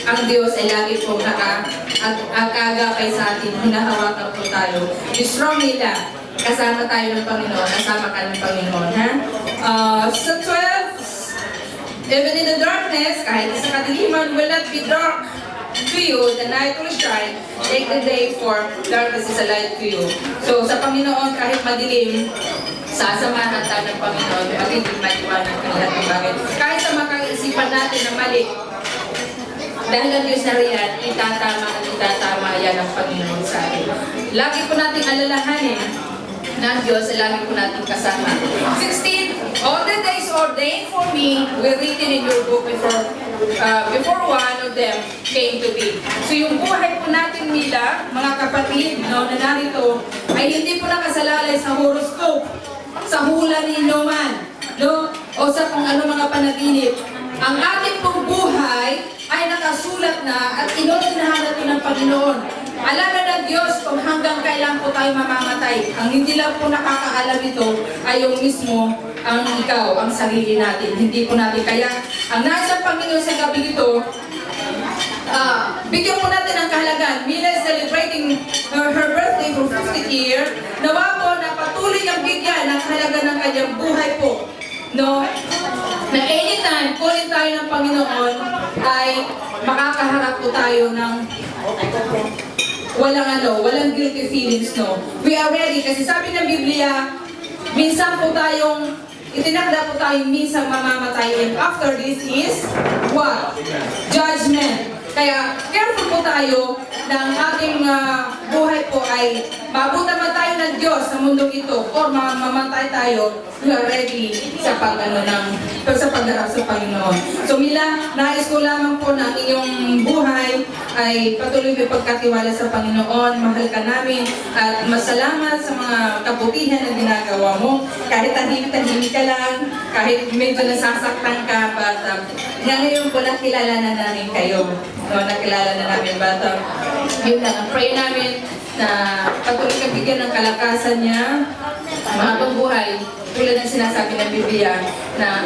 ang Diyos ay lagi pong nakagapay sa atin, hinahawakan po tayo. Be strong nila, kasama tayo ng Panginoon, kasama ka ng Panginoon, ha? Sa 12, even in the darkness, kahit sa kadiliman, will not be dark to you, the night will shine, take the day for darkness is a light to you. So sa Panginoon, kahit madilim, sasamahan tayo ng Panginoon, magiging maliwanag ng lahat ng bagay. Kahit sa makaisipan natin na mali, dahil ang Diyos na riyan, itatama yan ang Panginoon sa atin. Lagi po natin alalahanin na ang Diyos ay lagi po natin kasama. 16, all the days ordained for me were written in your book before one of them came to be. So yung buhay po natin nila, mga kapatid, no, na narito, ay hindi po nakasalalay sa horoscope, sa hula ni Noman, no, o sa kung ano mga panaginip. Ang ating pong buhay ay nakasulat na at inordinahan natin ng Panginoon. Alam na ng Diyos kung hanggang kailan po tayo mamamatay. Ang hindi lang po nakakaalam ito ay yung mismo ang ikaw, ang sarili natin. Hindi po natin. Kaya ang nasa Panginoon sa gabi ito, bigyan po natin ang kahalagan. Mila is celebrating her birthday for 50th year. Nawa po na patuloy ang bigyan ng kahalagan ng kanyang buhay po. No? Na anytime, kunin tayo ng Panginoon, ay makakaharap po tayo ng walang guilty feelings, no? We are ready, kasi sabi ng Biblia, minsan po tayong, itinakda po tayong minsan mamamatay, and after this is, what? Judgment. Kaya, careful po tayo na ang ating buhay po ay mabuta man tayo ng Diyos sa mundong ito o mamamatay tayo, we are ready sa pagharap sa Panginoon. So Mila, nais ko lamang po na ang iyong buhay ay patuloy may pagkatiwala sa Panginoon. Mahal ka namin at masalamat sa mga kabutihan na ginagawa mo. Kahit tahimik ka lang, kahit medyo nasasaktan ka, but ngayon po nakilala na namin kayo. No, nakilala na namin, but yun lang, ang pray namin na patuloy kang bigyan ng kalakasan niya, mahabang buhay, tulad ng sinasabi ng Biblia na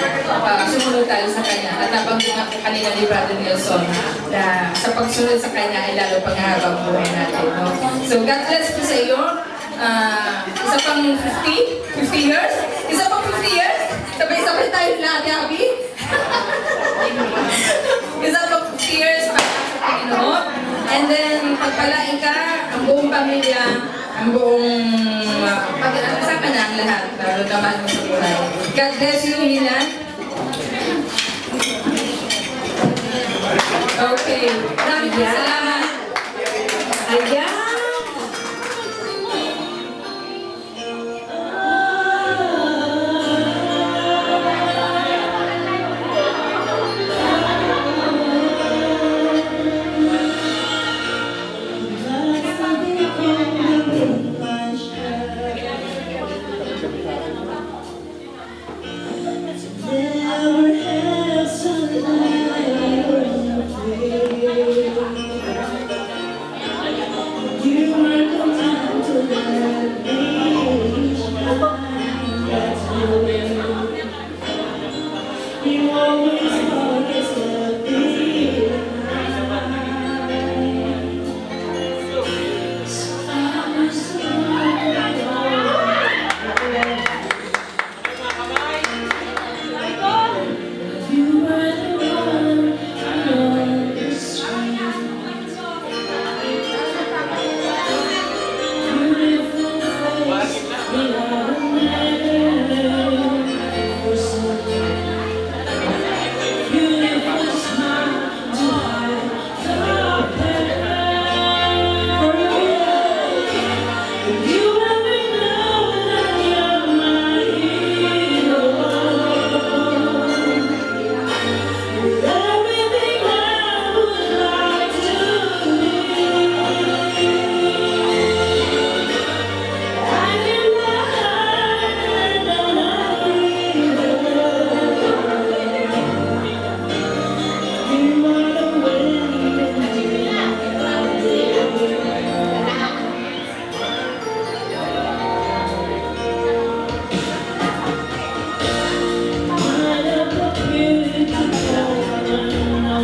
sumunod tayo sa Kanya. At nabanggit nga po kanina ni Brother Nelson na sa pagsunod sa Kanya ay lalo panghabang buhay natin. No? So God bless po sa iyo. Isa pang 50 years? Isa pang 50 years? Sabay-sabay tayo lahat, Abby? Isa pang 50 years para sa Panginoon. And then, pagpalain ka, ang buong pamilya, ang buong pag-aasapan na ang lahat, lalo naman mo sa buhay. God bless you, Mila. Okay. Maraming salamat. Ayan. Never had sunlight on your face.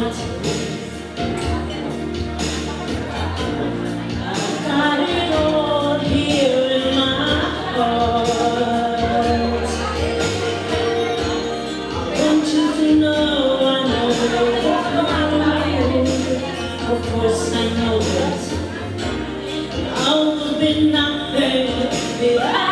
heart. I've got it all here in my heart. I want you to know I know that. Of course I know that. I would be nothing without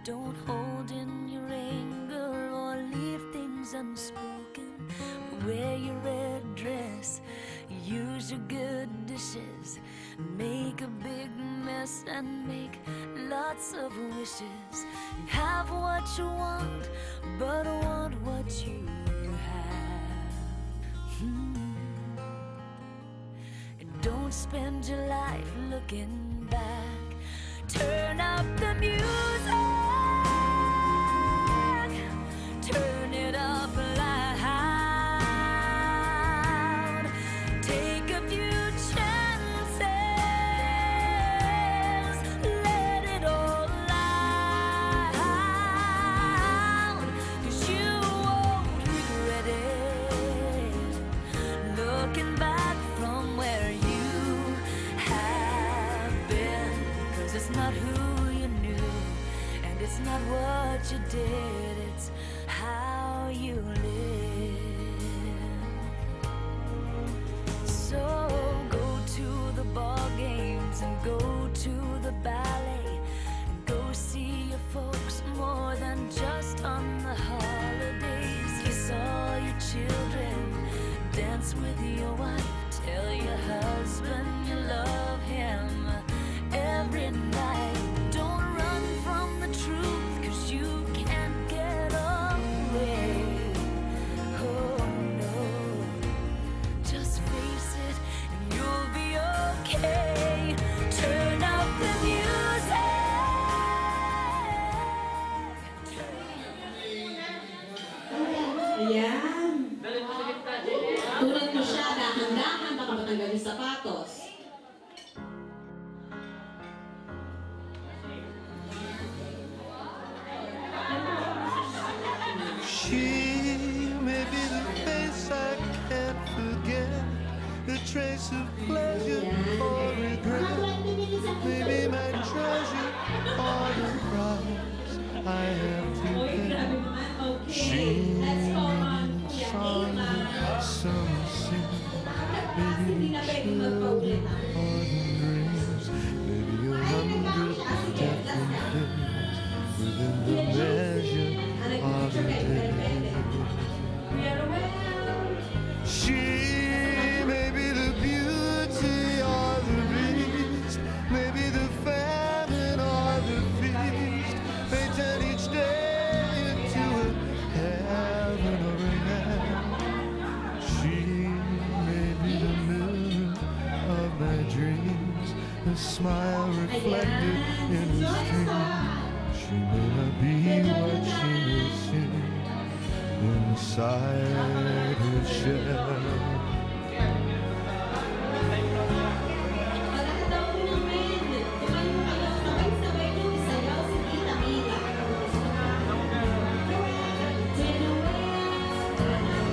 Don't hold in your anger or leave things unspoken. Wear your red dress, use your good dishes. Make a big mess and make lots of wishes. Have what you want, but want what you have. And don't spend your life looking back. Turn up the music. Turn it up loud. Take a few chances. Let it all out. 'Cause you won't regret it. Looking back from where you have been. 'Cause it's not who you knew, and it's not what you did, it's how you live. So go to the ball games and go to the ballet, and go see your folks more than just on the holidays. Kiss all your children, dance with your wife, tell your husband you love him every night. Don't run from the truth, 'cause you can't get away. Oh no, just face it and you'll be okay. Turn up the music. Ayan. Tulad mo siya, dahan-dahan, baka matanggal yung sapatos. I have to Oy, pay. grabe naman. Okay, She let's call on Kuya sung Eva. some sing. Kasi hindi na pwede magpaulit ha. Maybe 100 different days within the measure of a day. Kuya Romel. She may be the beauty or the beast, maybe the famine or the feast, may turn each day into a heaven or a hell. She may be the mirror of my dreams, the smile reflected in the stream. She may not be what she may seem inside her shell. Pagkakataon namin, tumayo kayo, sabay-sabay nyo isayaw si Tita Mila. Kuya Noel,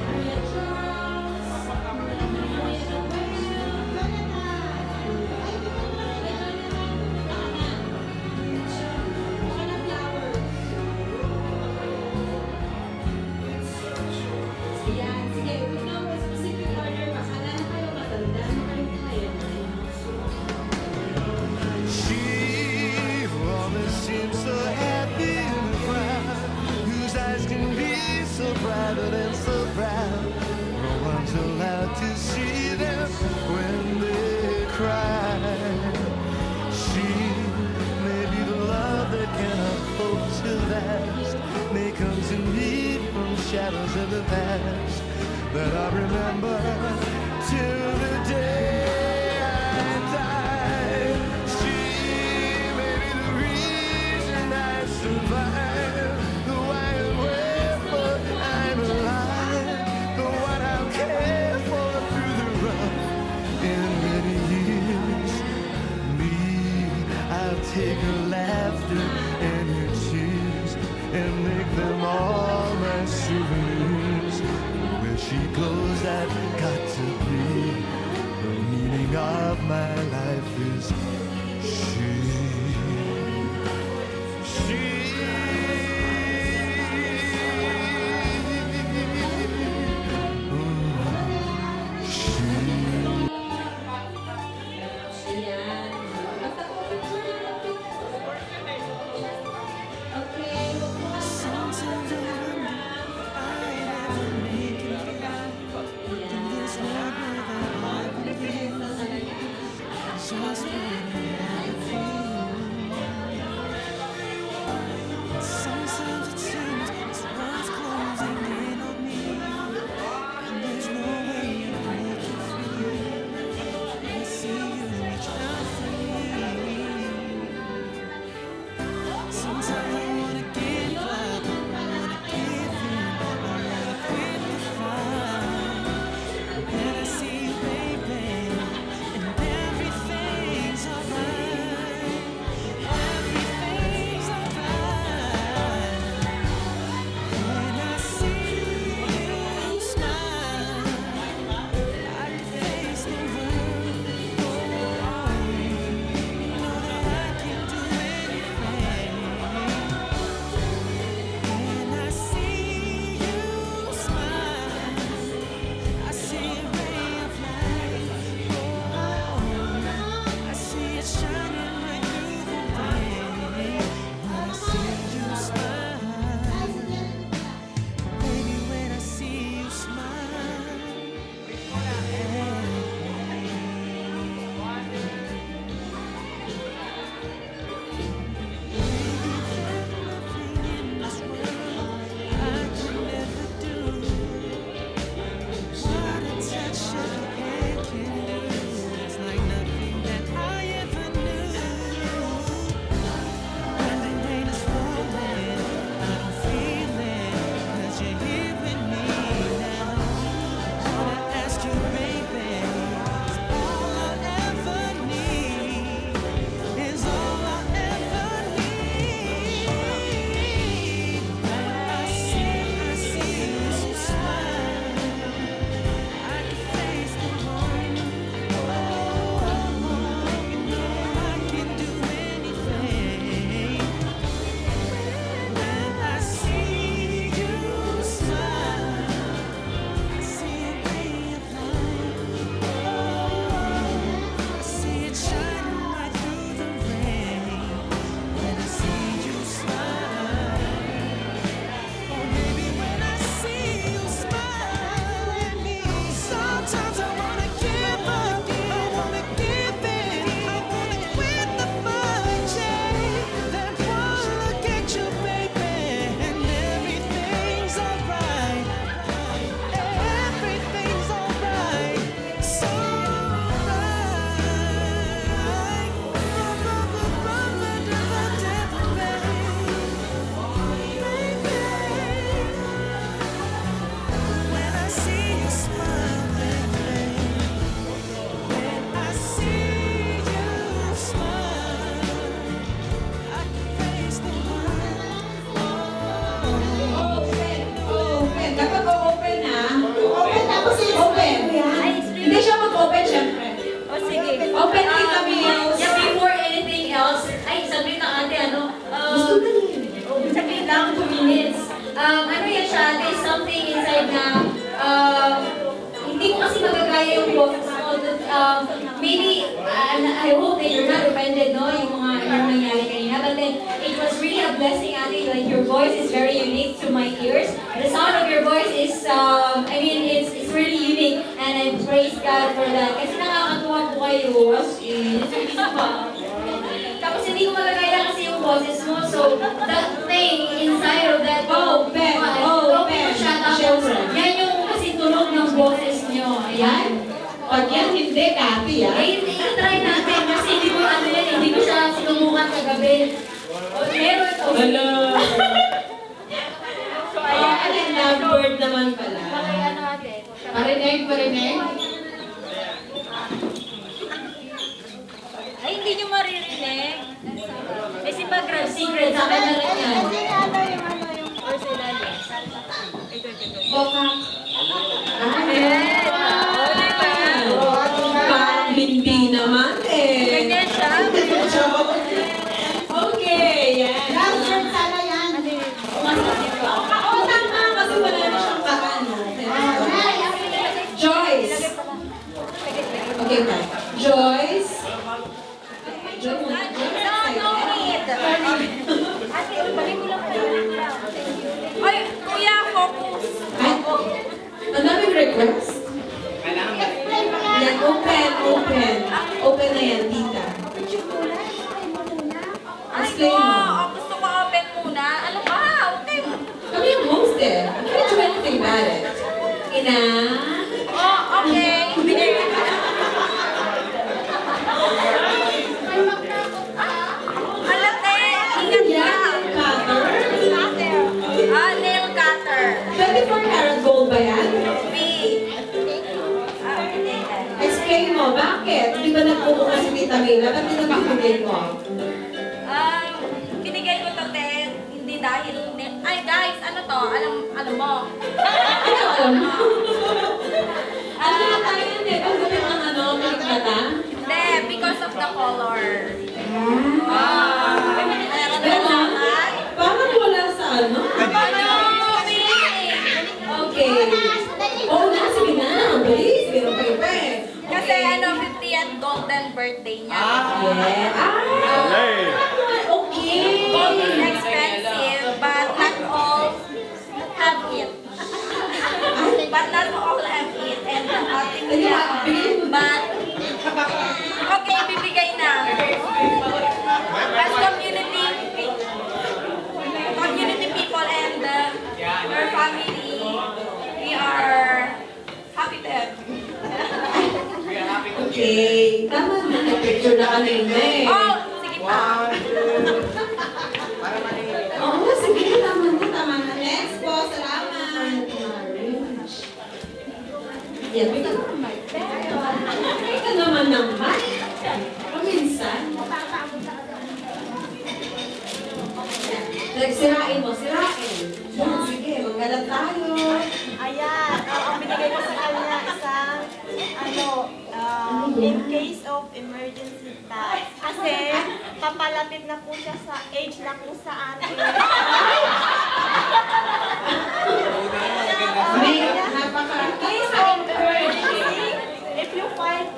Kuya Charles, Kuya Noel, Jonathan. Ay, Kuya Jonathan, Kuya Flowers. Ayan, sige, we know a specific order. Makala na kayo, matanda na kayo. She who always seems so happy in the crowd, whose eyes can be so bright and so proud. No one's allowed to see them when they cry. She may be the love that cannot hope to last, may come to me from shadows of the past that I remember till the day I die. She may be the reason I survive, the why and wherefore I'm alive, the one I'll care for through the rough and many years. Me, I'll take her laughter and her tears and make them all my souvenirs. Where she goes, I've got to be. The meaning of my life is she. Ayan. Basta po, picture na lang. Okay, huwag mo Sometimes it seems this world's closing in on me, and there's no way to make it free. I see you reach out for me. Sometimes I wanna give up, I wanna give in, I wanna quit the fight. And then I see you, baby, and everything's alright. Open Camille. Yeah, before anything else, ay, sabi ng ate, sabi lang, 2 minutes. Ano yan siya, there's something inside na, hindi ko kasi magagaya yung boses mo. Maybe, I hope that you're not offended, no, yung nangyari kanina. But then, it was really a blessing, ate. Like, your voice is very unique to my ears. The sound of your voice is, it's really unique. And I praise God for that. Kasi nakakatuwa po kayo. As in, tapos hindi ko magagaya kasi yung boses mo. So, that thing inside of that, open siya. Tapos, yan yung kasi tunog ng boses nyo. Ayan. Pag yan, hindi, Kati, ah. I-try natin kasi hindi ko siya sinubukan kagabi. Meron ito. Hello. So, ayan, lovebird naman pala. Parinig. Ay, hindi nyo maririnig. Eh, si Pag-Grab Secret, sa akin na rin yan. Bokak. Parang hindi naman eh. Ganyan siya. Okay, yan. Lovebird sana yan. Oo, tama. Kasi wala na siyang kakano. Joyce. Okay, pa. Joyce. No need. Ate, balik ko lang kayo. Ay, kuya, focus. Ang daming request. Yan, open. Open na yan, tita. Ay, Explain mo. gusto ko open muna. Ano ka? Okay. Kami yung host eh. I can't do anything about it. Ina. Oh, okay. Alate, ingat ka. Nail cutter. 24 karat gold ba yan? Explain mo, bakit? Di ba nagpupo ka si Tita Mila? Ba't di nagbibigay mo? Binigay ko to, te. Hindi dahil... Ay, guys, ano to? Alam mo? Alam mo? Ano na tayo yun eh? Pagdating ng pilik mata? Hindi, because of the color. Parang wala sa ano? Okay. Oo na, sige na. Bilis, meron kayo pa eh. Kasi 50th golden birthday niya. Okay. Gold is expensive, but not all have it. But not all have it. And the ultimate, but okay, bibigay na. As community people and her family, we are happy to have you. Okay. Tama na. Nag-picture na kanina eh. Oh, sige pa. Oo, sige. Tama na. Next po. Salamat. Yan, may ka naman mic. May ka naman ng mic. Paminsan. Sirain mo. Yan, sige. Magalat tayo. Ayan, binigay ko sa kanya isang, in case of emergency task. Kasi, papalapit na po siya sa age na kung saan. Case of emergency, if you find,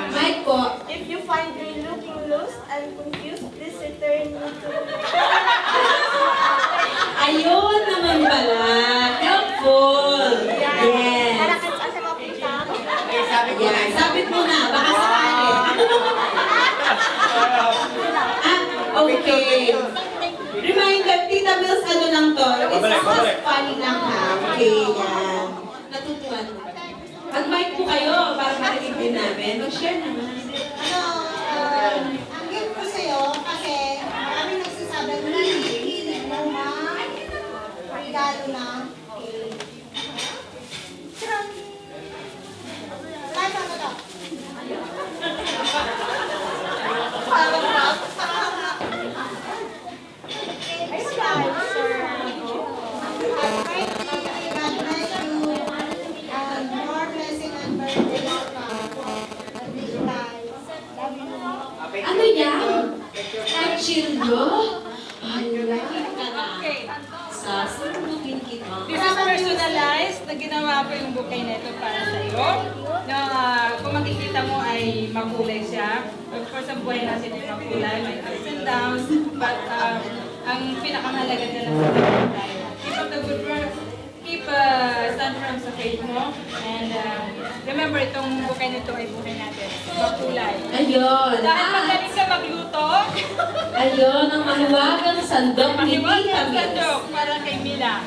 Mic po. if you find me looking lost and confused, please return me to Ayun naman pala. Helpful. Yes. Yan. Sabit mo na. Baka sakali. Okay. Reminder, Tita Mills, ano lang to? It's just funny lang ha. Okay, yan. Natutuwan mo. Mag-mic po kayo para marinig din namin. Mag-share naman. Ang gift ko sa'yo, kasi marami nagsasabi, hilig mo regalo na. Ano to? Parang rock. God bless you. And more blessing and mercy. Sino kinikita? This is personalized na ginawa ko yung bouquet na ito para sa iyo. Na kung makikita mo ay makulay siya. Of course, ang buhay natin ay makulay, may ups and downs. But ang pinakamahalaga dyan ang tayo. Keep up the good work. Keep stand firm sa faith mo. And remember, itong bouquet nito ay bouquet natin. Makulay. Ayun. Dahil magaling ka magluto. Ayun, ang mahiwagang sandok ni Mahiwag Tita ang Miss. sandok para kay Mila.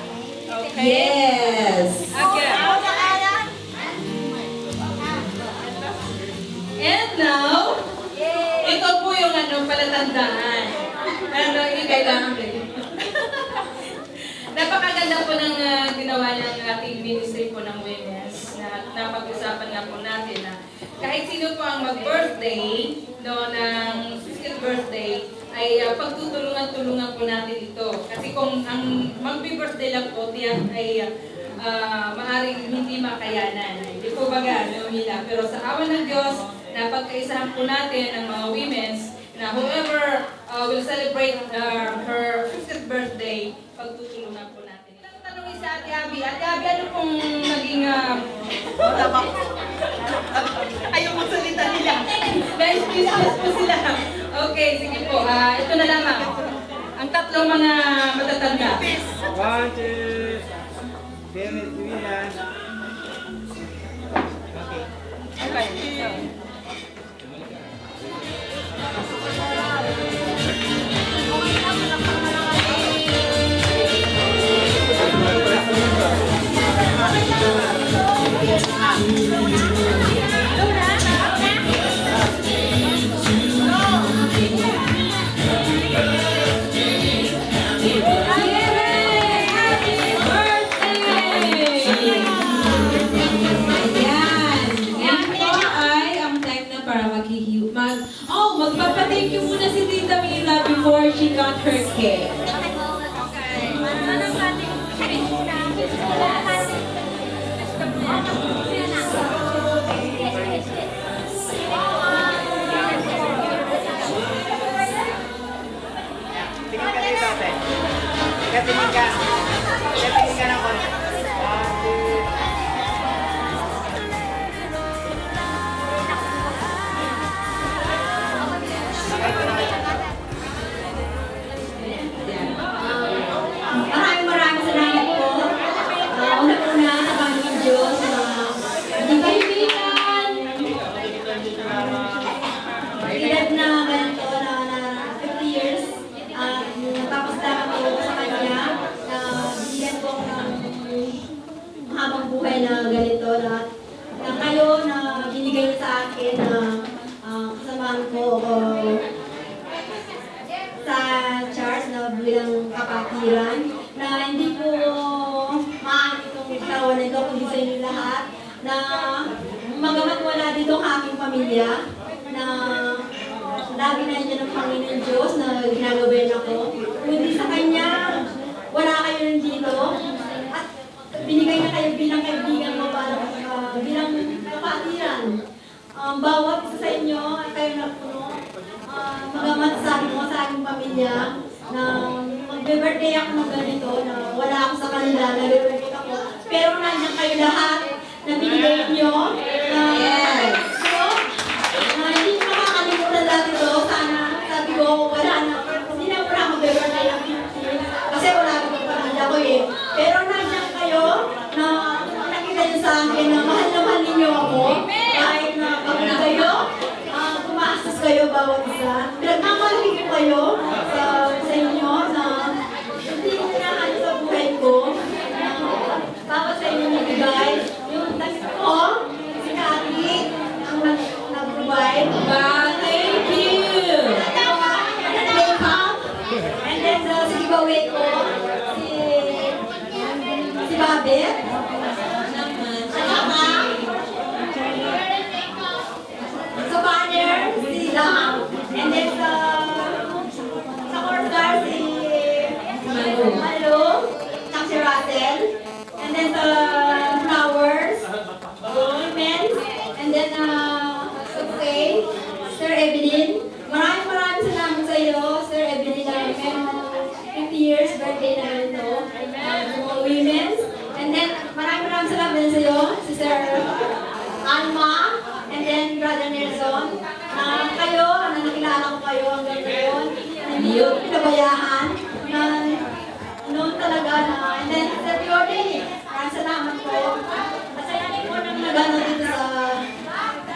Okay? Yes. Okay. And now, ito po yung palatandaan. Ano, yung kailangan rin. Napakaganda po ng ginawa ng ating ministry po ng women's na napag-usapan na po natin na kahit sino po ang mag-birthday ng 50th birthday ay pagtutulungan-tulungan po natin ito. Kasi kung ang mag-birthday lang po tiyan ay maaaring hindi makayanan. Hindi po baga, Mila. Pero sa awa ng Diyos, napagkaisahan po natin ang mga women's na whoever will celebrate her 50th birthday, pagtutulungan po natin. Ilang tanong sa Ate Abby. Ate Abby, ano pong naging... Ayaw magsalita nila. Nice business po sila. Okay, sige po. Ito na lamang. Ang tatlong mga matatanda. 1, 2, Dennis, William. Okay. Magpapa-thank you muna si Tita Mila before she got her cake. Tingin ka dito, ate. Tingin ka. Tingin ka ng konti. 1, 2. Maraming salamat po. Una-una, nabanggit ng Diyos na hindi kahimikan. Edad na ganito na 50 years. Napapasalamat ko sa Kanya na bigyan ko ng habang buhay na ganito na kayo na binigay niyo sa akin na kasamahan ko sa church na bilang kapatiran na hindi ko maaari itong katawan na ito kundi sa inyo lahat na magamat wala dito ang aking pamilya na lagi na inyo ng Panginoon Diyos na ginagabayan ako kundi sa Kanya wala kayo rin dito at binigay na kayo bilang kaibigan mo bilang kapatiran. Bawat isa sa inyo ay kayo na puno. Magamat sabi mo sa aking pamilya na magbe-birthday ako ng ganito na wala ako sa kanila, nag-birthday ako. Pero nandiyan kayo lahat na binigay nyo. So, hindi ko makakalimutan dati to. Sana, sabi ko, wala na. Hindi na wala magbe-birthday ng 50. Kasi wala ko yung pamilya ko eh. Pero nandiyan kayo na nakita nyo sa akin na mahal na mahal ninyo ako. Kahit na pagod kayo, tumaasas kayo bawat isa. Pinagmamalaki ko kayo sa inyo na hindi ko pinahan sa buhay ko. Bawat sa inyo nabigay. Yung takit ko, si Kati, ang nag-provide. Thank you! Makeup. And then sa giveaway ko, si Babet. Sa banner, si Lam. And then sa course guard, si Malo. Tsaka si Russell. And then sa flowers, women. And then sa bouquet, Sir Evelyn. Maraming salamat sa iyo, Sir Evelyn, na meron 50 years birthday na ito. talaga na. And then, Sir Yordi, maraming salamat po. At sa inyo po nang nagano dito sa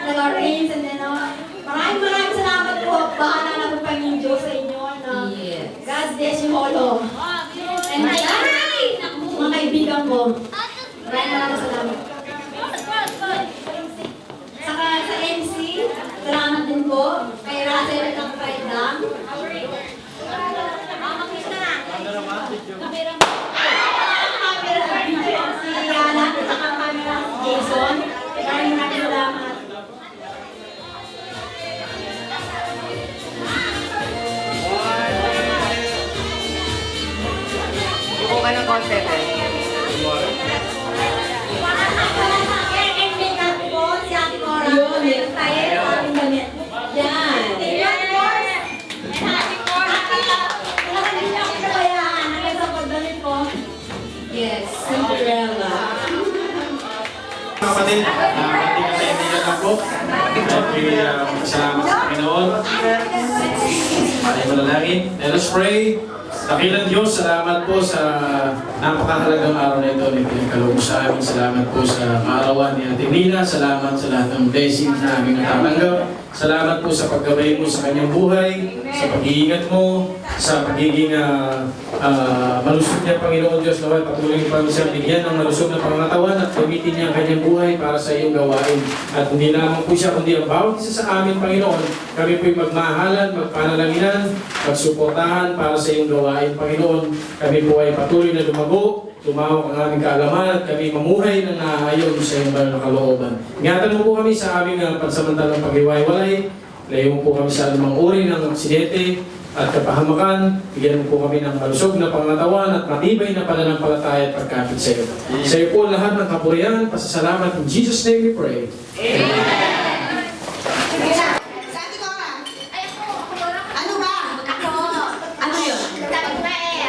nag-arrange. And then, maraming salamat po. Bahala na po Panginoon Diyos sa inyo. God bless you all. And mga kaibigan ko. Maraming salamat. Saka sa MC, salamat din po. Kay Russell ng Kaidang. Si Yana, saka camera si Jason. Maraming salamat. Buko ka ng konti, eh. Yes, Cinderella. Kapatid, hindi ka kaibigan lang po. Salamat sa Panginoon. Maraming manalangin. Let us pray. Dakilang Diyos, salamat po sa napakahalagang araw na ito na pinagkaloob sa amin. Salamat po sa kaarawan ni Ate Nina. Salamat sa lahat ng blessings na aming natatanggap. Salamat po sa paggabay mo sa kanyang buhay, sa pag-iingat mo, sa pagiging malusog niya, Panginoon Diyos, naway patuloy pa siyang bigyan ng malusog na pangangatawan at gamitin niya ang kanyang buhay para sa iyong gawain. At hindi lamang po siya, kundi ang bawat isa sa amin, Panginoon, kami po'y magmahalan, magpanalaginan, magsuportahan para sa iyong gawain, Panginoon. Kami po ay patuloy na lumago, tumawag ang aming kaalaman at kami mamuhay ng naayon sa iyong banal na kalooban. Ingatan mo po kami sa aming pansamantalang paghiwa-hiwalay. Layo mo po kami sa anumang uri ng aksidente at kapahamakan. Bigyan mo po kami ng malusog na pangatawan at matibay na pananampalataya at pagkapit sa iyo. Sa iyo po lahat ng kapurihan, pasasalamat. In Jesus' name we pray. Amen. Ano ba? Ako. Ano yun? Sabi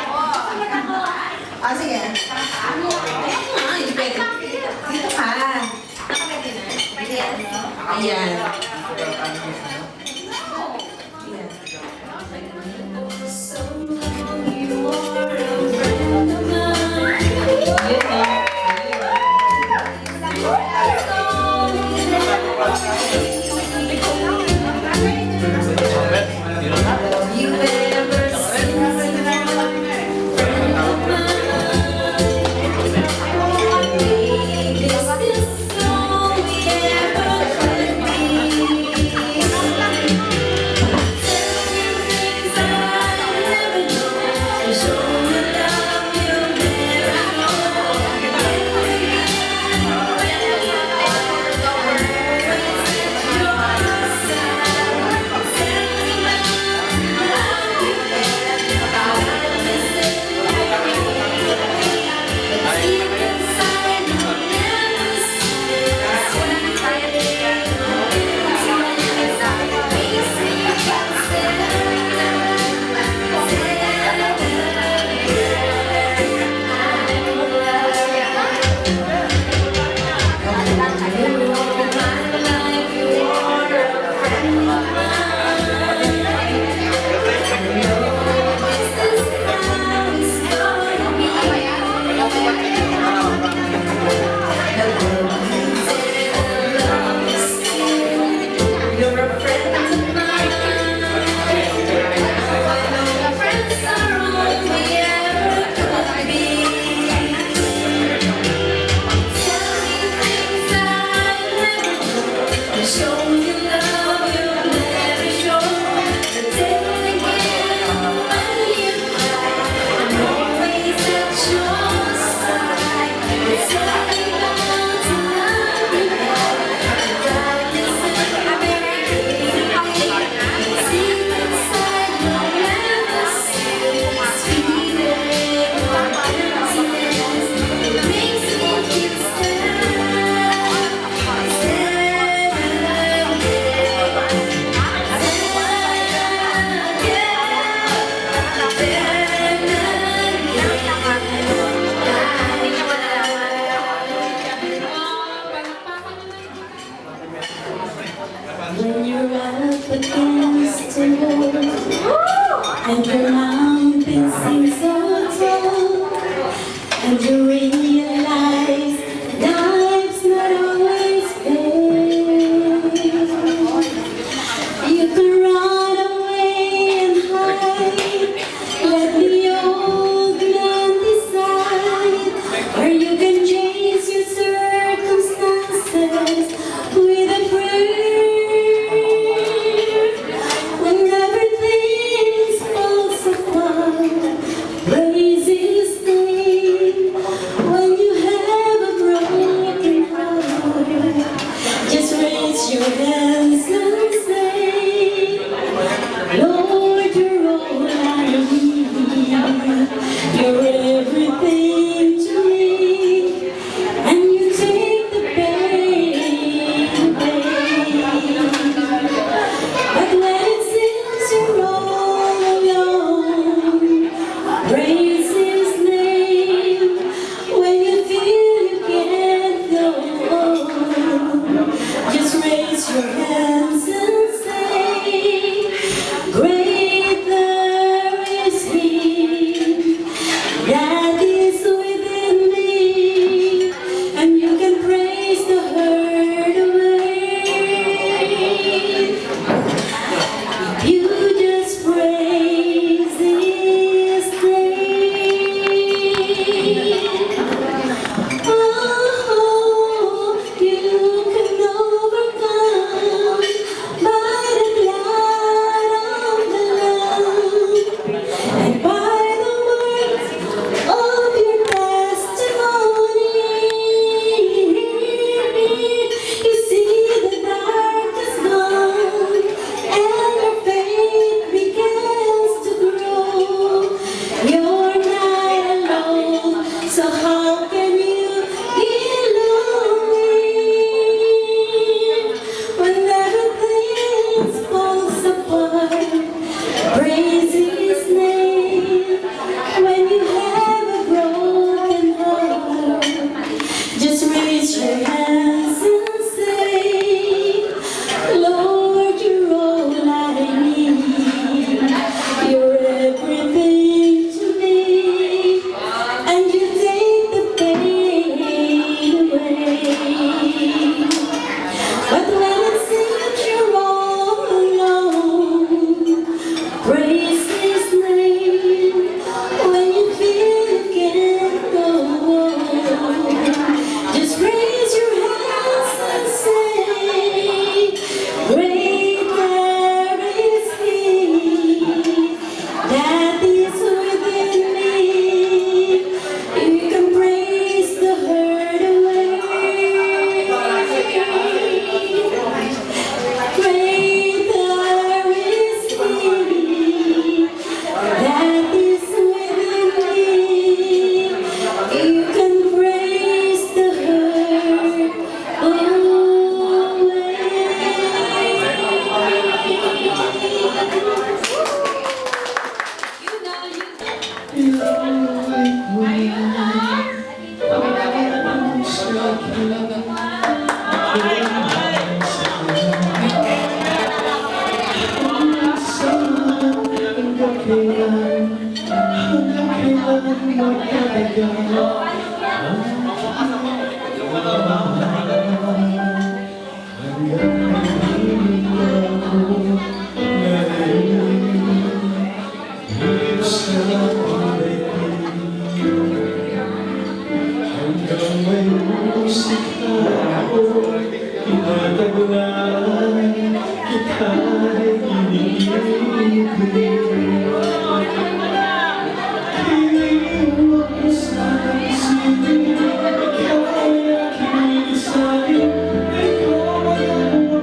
ko ako. Ah, sige. Ay, pwede. Dito ka. Ayan. and you realize life's not always fair. You can run away and hide, let the old man decide, or you can chase your circumstances with a prayer. When everything falls apart, praise His name. When you have a broken heart, just raise your hands and say, Lord, you're all I need. You're everything to me, and you take the pain away. But when it seems you're all alone, praise His name. When you feel you can't go on, just raise your hands and say, greater is He that is within me, and you can praise the hurt away. You just praise His name. Oh, you can overcome by the blood of the Lamb and by the words of your testimony. You see the dark is gone and your faith begins to grow. You're not alone, so how can you be lonely when everything falls apart? Praise His name. When you have a broken heart, just raise your hands and say, Lord, you're all I need. You're everything to me, and you take the pain away. But when it seems you're all alone, praise His name. When you feel you can't go on, just raise your hands and say, greater is He that is within me. You can praise the hurt away. Greater is He that is within me. You can praise the hurt Ikaw ay aking isa'yo, ikaw ay ang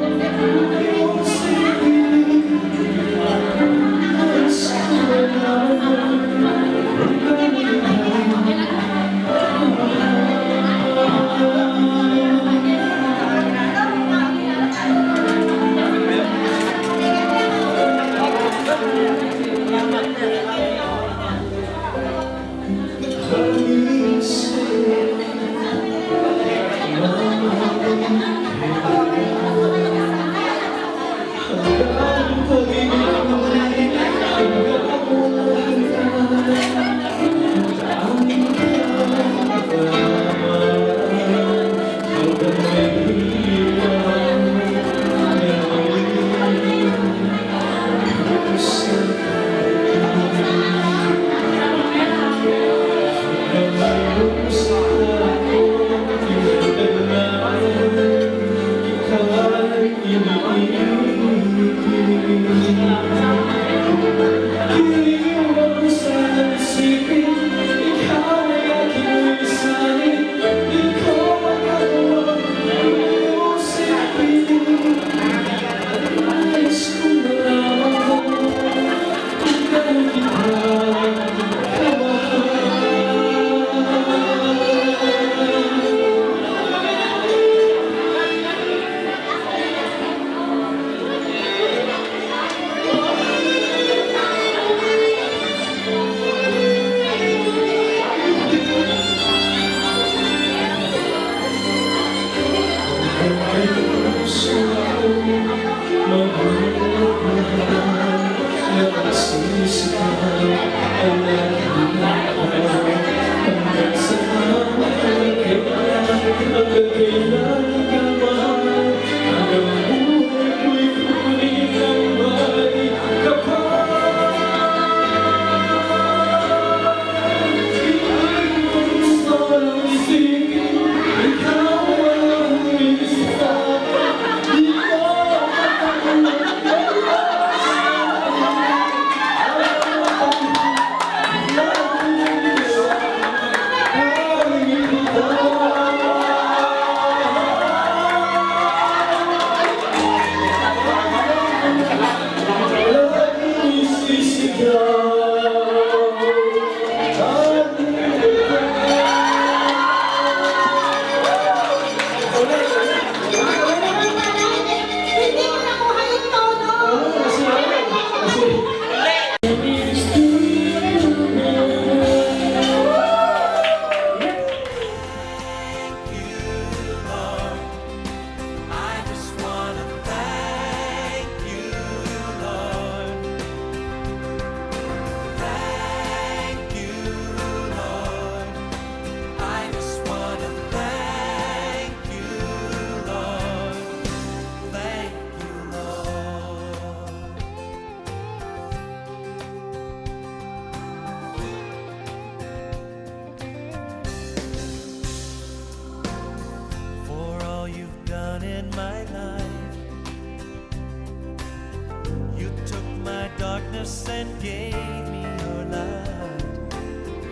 darkness and gave me your light.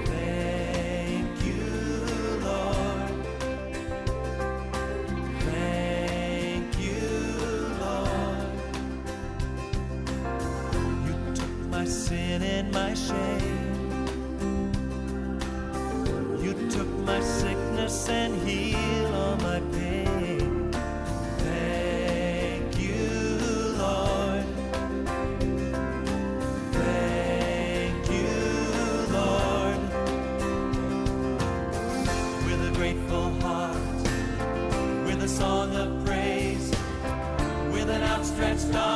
Thank you, Lord. Thank you, Lord. You took my sin and my shame. You took my sickness and healed all my pain. Thank you, Lord. Thank you, Lord. With a grateful heart, with a song of praise, with an outstretched arm.